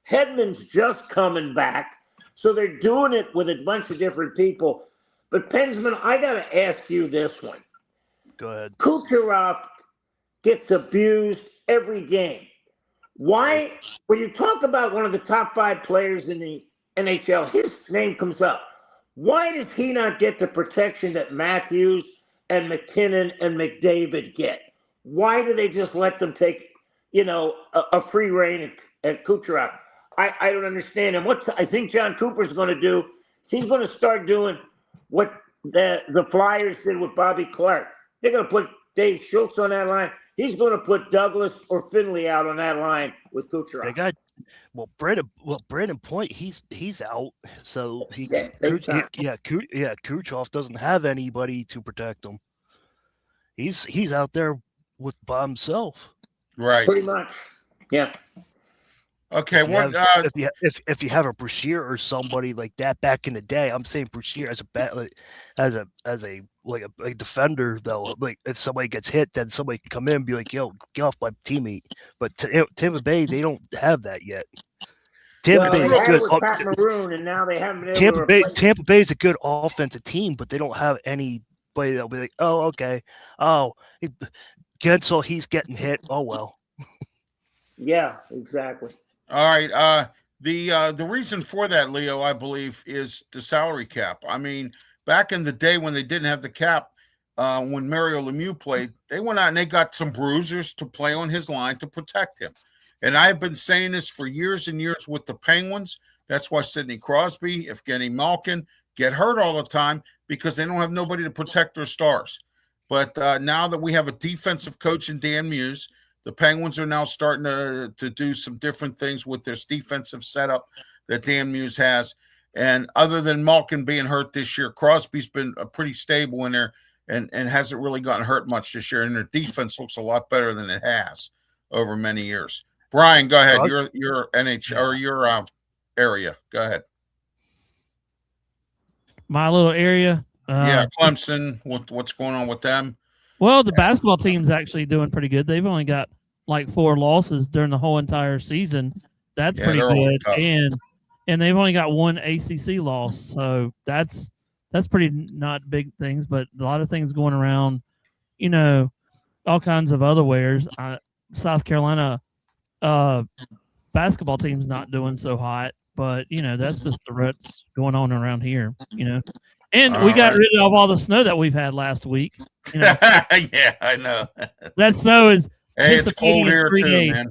S3: Hedman's just coming back. So they're doing it with a bunch of different people. But, Pensman, I got to ask you this one.
S4: Go ahead.
S3: Kucherov gets abused every game. Why, when you talk about one of the top 5 players in the NHL, his name comes up. Why does he not get the protection that Matthews and McKinnon and McDavid get? Why do they just let them take, a free reign at Kucherov? I don't understand. And what I think John Cooper's going to do, he's going to start doing what the Flyers did with Bobby Clark. They're going to put Dave Schultz on that line. He's going to put Douglas or Finley out on that line with Kucherov.
S4: They got Brandon Point. He's out, so Kucherov doesn't have anybody to protect him. He's out there by himself.
S2: Right.
S3: Pretty much. Yeah.
S2: Okay.
S4: If you have a Brashear or somebody like that back in the day, I'm saying Brashear as a defender though. Like if somebody gets hit, then somebody can come in and be like, "Yo, get off my teammate." But Tampa Bay, they don't have that yet. Tampa Bay is good.
S3: Pat Maroon, and now they haven't been able to
S4: Tampa Bay is a good offensive team, but they don't have anybody that'll be like, "Oh, okay, Gensel, he's getting hit. Oh well."
S3: Yeah, exactly.
S2: All right. The reason for that, Leo, I believe, is the salary cap. I mean, back in the day when they didn't have the cap, when Mario Lemieux played, they went out and they got some bruisers to play on his line to protect him. And I've been saying this for years and years with the Penguins. That's why Sidney Crosby, Evgeny Malkin, get hurt all the time because they don't have nobody to protect their stars. But now that we have a defensive coach in Dan Muse, the Penguins are now starting to do some different things with this defensive setup that Dan Muse has. And other than Malkin being hurt this year, Crosby's been pretty stable in there and hasn't really gotten hurt much this year. And their defense looks a lot better than it has over many years. Brian, go ahead. Your NHL or your area. Go ahead.
S5: My little area.
S2: Clemson. What's going on with them?
S5: Well, the basketball team's actually doing pretty good. They've only got like 4 losses during the whole entire season. That's pretty good. And they've only got 1 ACC loss. So that's pretty not big things, but a lot of things going around, all kinds of other wares. South Carolina basketball team's not doing so hot, but that's just the ruts going on around here, And we got rid of all the snow that we've had last week.
S2: Yeah, I know.
S5: That snow is
S2: it's cold here too,
S5: days.
S2: man.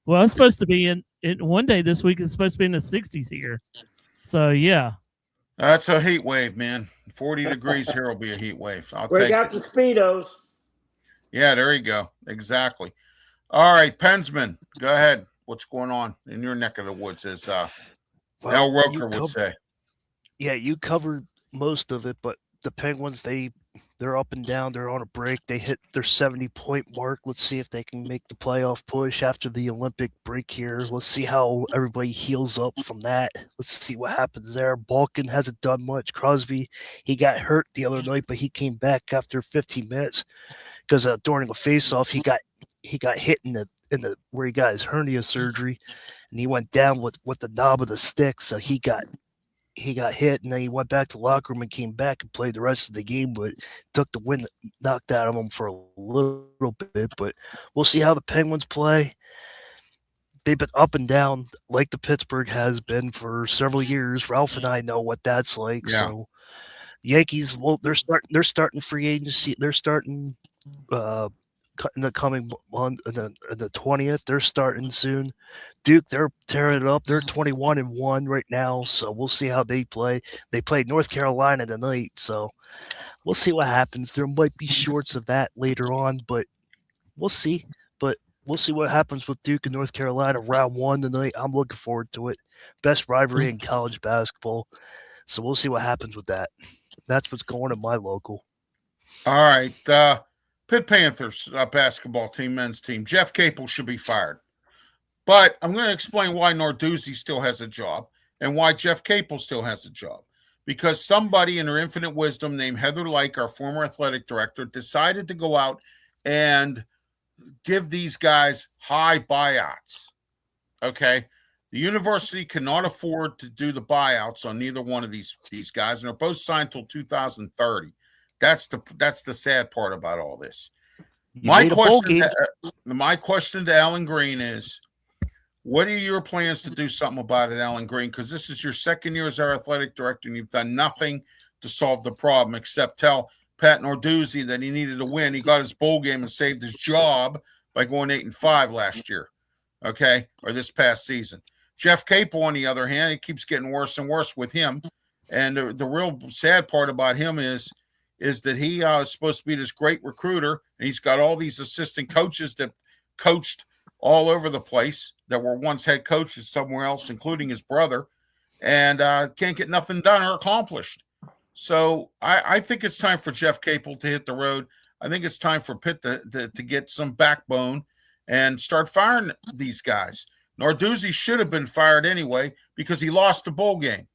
S5: Well, it's supposed to be in one day this week. It's supposed to be in the 60s here. So yeah,
S2: that's a heat wave, man. 40 degrees here will be a heat wave.
S3: Break out the Speedos.
S2: Yeah, there you go. Exactly. All right, Pensman, go ahead. What's going on in your neck of the woods, as Al Roker would say?
S4: Yeah, you covered most of it, but the Penguins, they're up and down. They're on a break. They hit their 70-point mark. Let's see if they can make the playoff push after the Olympic break here. Let's see how everybody heals up from that. Let's see what happens there. Balkin hasn't done much. Crosby, he got hurt the other night, but he came back after 15 minutes because during a faceoff, he got hit in the where he got his hernia surgery, and he went down with the knob of the stick, so he got hit, and then he went back to the locker room and came back and played the rest of the game, but took the wind knocked out of him for a little bit. But we'll see how the Penguins play. They've been up and down like the Pittsburgh has been for several years. Ralph and I know what that's like.
S2: Yeah.
S4: So Yankees, well, they're starting free agency. They're starting in the coming month, the 20th. They're starting soon. Duke, they're tearing it up. They're 21-1 right now, so we'll see how they play. They played North Carolina tonight, so we'll see what happens. There might be shorts of that later on, but we'll see. But we'll see what happens with Duke and North Carolina round 1 tonight. I'm looking forward to it. Best rivalry in college basketball, so we'll see what happens with that. That's what's going in my local.
S2: All right, Pitt Panthers basketball team, men's team. Jeff Capel should be fired. But I'm going to explain why Narduzzi still has a job and why Jeff Capel still has a job. Because somebody in her infinite wisdom named Heather Lyke, our former athletic director, decided to go out and give these guys high buyouts. Okay? The university cannot afford to do the buyouts on neither one of these guys, and they're both signed till 2030. That's the sad part about all this. My question to Alan Green is, what are your plans to do something about it, Alan Green? Because this is your second year as our athletic director, and you've done nothing to solve the problem except tell Pat Narduzzi that he needed to win. He got his bowl game and saved his job by going 8-5 last year, okay, or this past season. Jeff Capel, on the other hand, it keeps getting worse and worse with him. And the real sad part about him is that he is supposed to be this great recruiter, and he's got all these assistant coaches that coached all over the place that were once head coaches somewhere else, including his brother, and can't get nothing done or accomplished. So I think it's time for Jeff Capel to hit the road. I think it's time for Pitt to get some backbone and start firing these guys. Narduzzi should have been fired anyway because he lost the bowl game,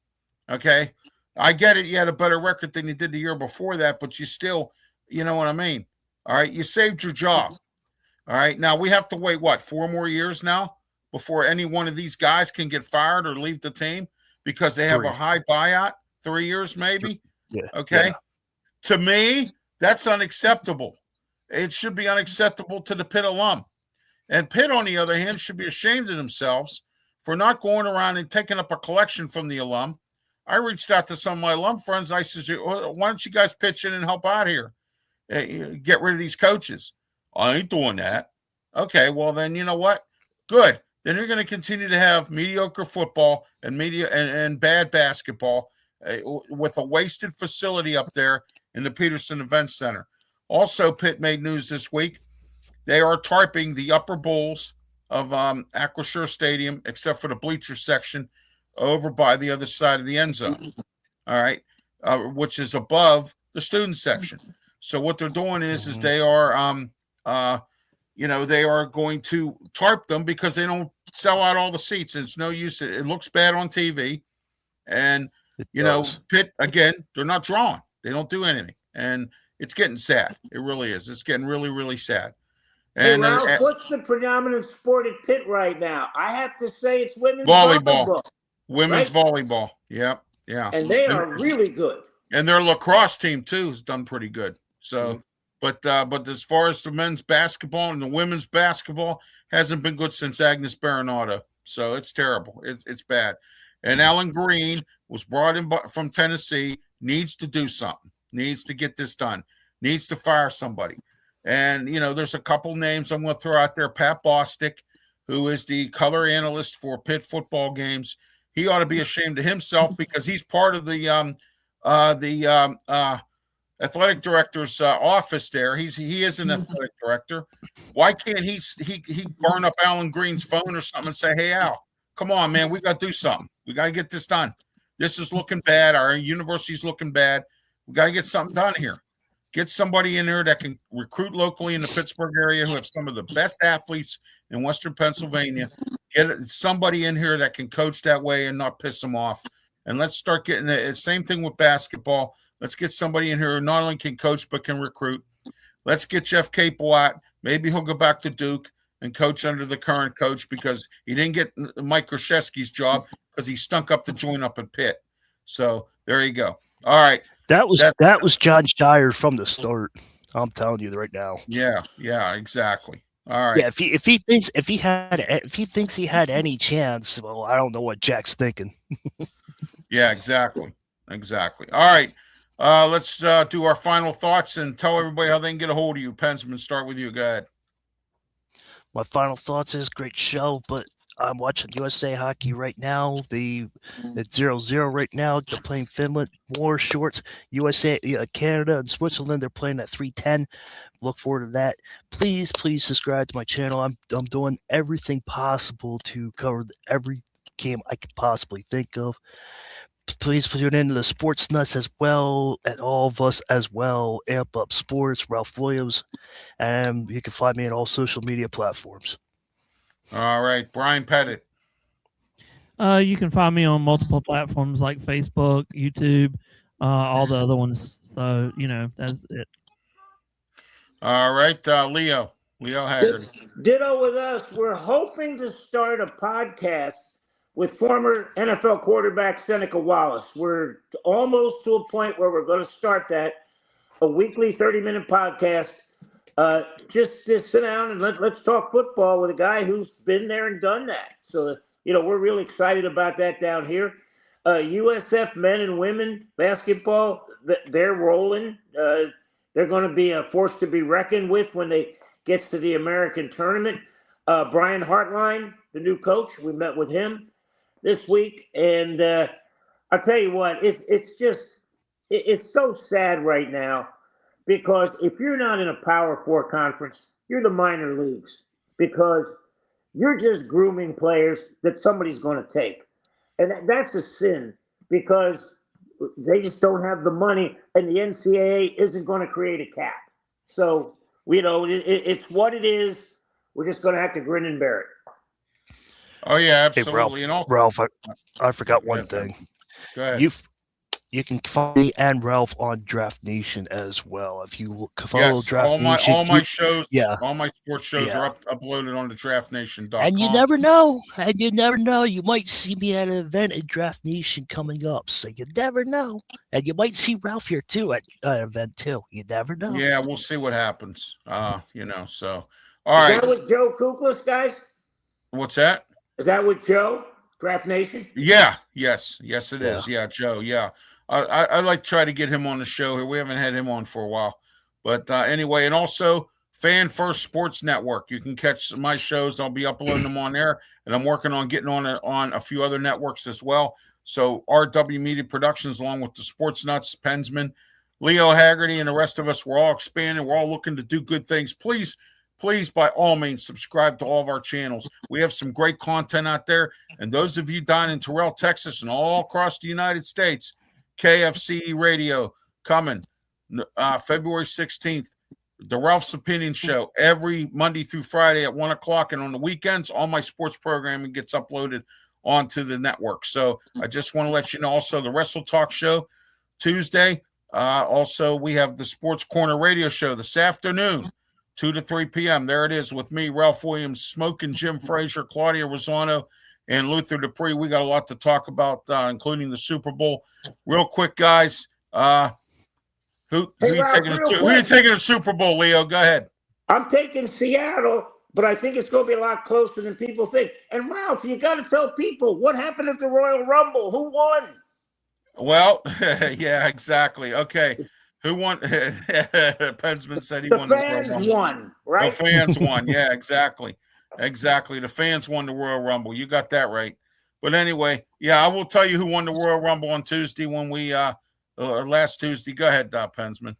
S2: okay? I get it. You had a better record than you did the year before that, but you still, you know what I mean? All right. You saved your job. All right. Now we have to wait, 4 more years now before any one of these guys can get fired or leave the team because they have a high buyout, 3 years maybe.
S4: Yeah.
S2: Okay.
S4: Yeah.
S2: To me, that's unacceptable. It should be unacceptable to the Pitt alum. And Pitt, on the other hand, should be ashamed of themselves for not going around and taking up a collection from the alum. I reached out to some of my alum friends. I said, why don't you guys pitch in and help out here? Get rid of these coaches. I ain't doing that. Okay, well, then you know what? Good. Then you're going to continue to have mediocre football and bad basketball with a wasted facility up there in the Peterson Event Center. Also, Pitt made news this week. They are tarping the upper bowls of Acrisure Stadium, except for the bleacher section over by the other side of the end zone. All right, which is above the student section. So what they're doing is they are, they are going to tarp them because they don't sell out all the seats. It's no use. It looks bad on TV. And, Pitt, again, they're not drawing. They don't do anything. And it's getting sad. It really is. It's getting really, really sad. And
S3: hey, Ralph, what's the predominant sport at Pitt right now? I have to say it's women's volleyball.
S2: Women's volleyball. Yeah.
S3: And they are really good.
S2: And their lacrosse team, too, has done pretty good. So, but as far as the men's basketball and the women's basketball, hasn't been good since Agnes Baronato. So it's terrible. It's bad. And Alan Green was brought in from Tennessee, needs to do something, needs to get this done, needs to fire somebody. And, there's a couple names I'm going to throw out there. Pat Bostic, who is the color analyst for Pitt football games. He ought to be ashamed of himself because he's part of the athletic director's office there. He is an athletic director. Why can't he burn up Alan Green's phone or something and say, hey, Al, come on, man, we got to do something. We got to get this done. This is looking bad. Our university's looking bad. We got to get something done here. Get somebody in there that can recruit locally in the Pittsburgh area who have some of the best athletes in Western Pennsylvania. Get somebody in here that can coach that way and not piss them off. And let's start getting the same thing with basketball. Let's get somebody in here who not only can coach but can recruit. Let's get Jeff Capelot. Maybe he'll go back to Duke and coach under the current coach because he didn't get Mike Krzyzewski's job because he stunk up the joint up at Pitt. So there you go. All right.
S4: That was John Shire from the start. I'm telling you right now.
S2: Yeah, exactly. All right.
S4: Yeah, if he thinks he had any chance, well, I don't know what Jack's thinking.
S2: Yeah, exactly. All right. Let's do our final thoughts and tell everybody how they can get a hold of you. Pensman, start with you. Go ahead.
S4: My final thoughts is great show, but I'm watching USA Hockey right now. It's 0-0 right now. They're playing Finland, more shorts. USA, Canada, and Switzerland, they're playing at 3:10. Look forward to that. Please subscribe to my channel. I'm doing everything possible to cover every game I could possibly think of. Please tune into the Sports Nuts as well, and all of us as well. Amp Up Sports, Ralph Williams, and you can find me on all social media platforms.
S2: All right, Brian Pettit.
S5: You can find me on multiple platforms like Facebook, YouTube, all the other ones. So, that's it.
S2: All right, Leo Haggerty.
S3: Ditto with us. We're hoping to start a podcast with former NFL quarterback Seneca Wallace. We're almost to a point where we're going to start that, a weekly 30-minute podcast. Just to sit down and let's talk football with a guy who's been there and done that. So, we're really excited about that down here. USF men and women basketball, they're rolling. They're going to be a force to be reckoned with when they get to the American tournament. Brian Hartline, the new coach, we met with him this week. And I'll tell you what, it's so sad right now. Because if you're not in a Power 4 conference, you're the minor leagues because you're just grooming players that somebody's going to take. And that's a sin because they just don't have the money and the NCAA isn't going to create a cap. So, it's what it is. We're just going to have to grin and bear it.
S2: Oh, yeah,
S4: absolutely.
S2: Hey,
S4: Ralph, I forgot one thing.
S2: Go ahead.
S4: You can find me and Ralph on Draft Nation as well. If you follow Draft Nation,
S2: all my shows, all my sports shows are uploaded on the DraftNation.com.
S4: And you never know. You might see me at an event at Draft Nation coming up. So you never know. And you might see Ralph here too at an event too. You never know.
S2: Yeah, we'll see what happens. So all right.
S3: Is that with Joe Kuklis, guys?
S2: What's that?
S3: Is that with Joe? Draft Nation?
S2: Yeah. Yes, it is. Yeah, Joe. Yeah. I like to try to get him on the show here. We haven't had him on for a while. But anyway, and also Fan First Sports Network. You can catch my shows. I'll be uploading them on there. And I'm working on getting on a few other networks as well. So RW Media Productions, along with the Sports Nuts, Pensman, Leo Haggerty, and the rest of us, we're all expanding. We're all looking to do good things. Please, by all means, subscribe to all of our channels. We have some great content out there. And those of you down in Terrell, Texas, and all across the United States, KFCE Radio coming February 16th. The Ralph's Opinion Show every Monday through Friday at 1 o'clock. And on the weekends, all my sports programming gets uploaded onto the network. So I just want to let you know also the Wrestle Talk Show Tuesday. Also, we have the Sports Corner Radio Show this afternoon, 2 to 3 p.m. There it is with me, Ralph Williams, Smoking Jim Frazier, Claudia Rosano, and Luther Dupree. We got a lot to talk about, including the Super Bowl. Real quick, guys. Who you taking the Super Bowl, Leo? Go ahead.
S3: I'm taking Seattle, but I think it's going to be a lot closer than people think. And Ralph, you got to tell people what happened at the Royal Rumble. Who won?
S2: Well, yeah, exactly. Okay. Who won? Pensman said he won.
S3: The fans won, right?
S2: The fans won. Yeah, exactly. Exactly. The fans won the Royal Rumble. You got that right. But anyway, yeah, I will tell you who won the Royal Rumble on Tuesday when we last Tuesday. Go ahead, Pensman.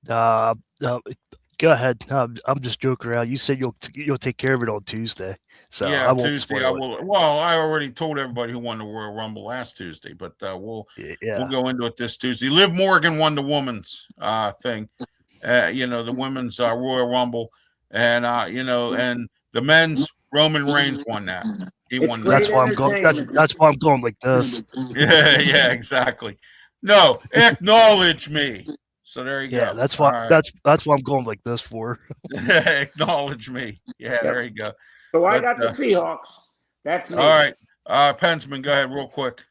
S4: Go ahead. I'm just joking around. You said you'll take care of it on Tuesday. So
S2: yeah,
S4: I won't
S2: Tuesday I will. Well, I already told everybody who won the Royal Rumble last Tuesday, but we'll go into it this Tuesday. Liv Morgan won the women's thing. The women's Royal Rumble, and and the men's Roman Reigns won that. He won that.
S4: That's why I'm going like this.
S2: Yeah, exactly. No, acknowledge me. So there you go.
S4: Yeah, that's why that's why I'm going like this for.
S2: Acknowledge me. Yeah, there you go.
S3: So I got the Seahawks. That's me.
S2: All right. Pensman, go ahead real quick.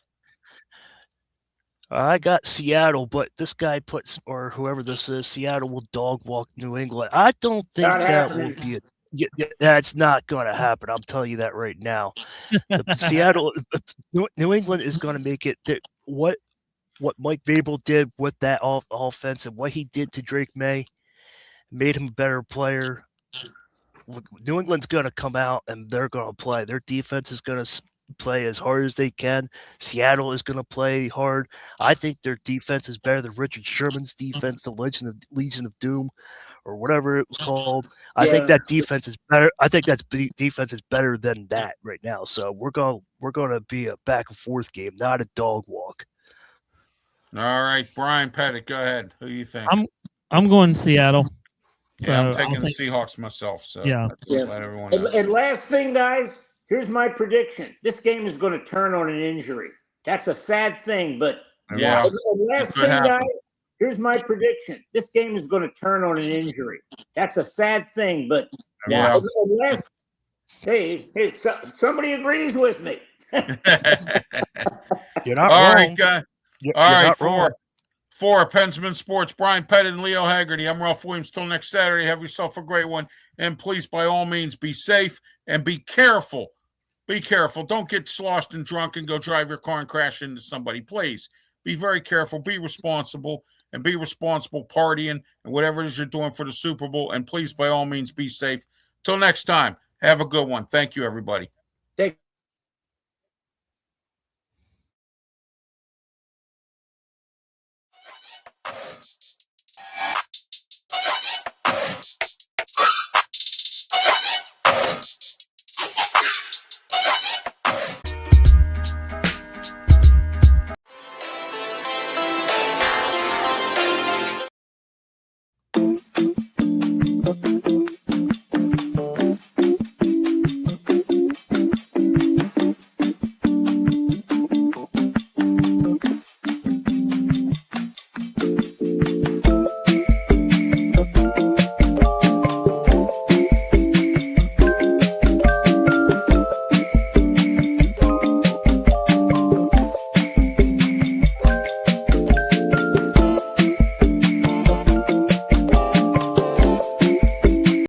S4: I got Seattle, but this guy or whoever this is, Seattle will dog walk New England. I don't think that will be that's not going to happen. I'm telling you that right now. New England is going to make it. What Mike Vrabel did with that offense and what he did to Drake May made him a better player. New England's going to come out and they're going to play. Their defense is going to play as hard as they can. Seattle is going to play hard. I think their defense is better than Richard Sherman's defense, the Legion of Doom, or whatever it was called. I think that defense is better. I think that defense is better than that right now. So we're going to be a back and forth game, not a dog walk.
S2: All right, Brian Pettit, go ahead. Who do you think?
S5: I'm going Seattle.
S2: Yeah, I'm taking the Seahawks myself. So just let everyone know.
S3: And last thing, guys, here's my prediction. This game is going to turn on an injury. That's a sad thing, but
S2: yeah.
S3: And last thing, guys, here's my prediction. This game is going to turn on an injury. That's a sad thing, but
S2: yeah.
S3: Somebody agrees with me.
S4: You're not
S2: All
S4: wrong.
S2: right, guys. All right, for Pensman Sports, Brian Pettit and Leo Haggerty. I'm Ralph Williams. Till next Saturday, have yourself a great one. And please, by all means, be safe and be careful. Be careful. Don't get sloshed and drunk and go drive your car and crash into somebody. Please be very careful. Be responsible and be responsible partying and whatever it is you're doing for the Super Bowl. And please, by all means, be safe. Till next time, have a good one. Thank you, everybody.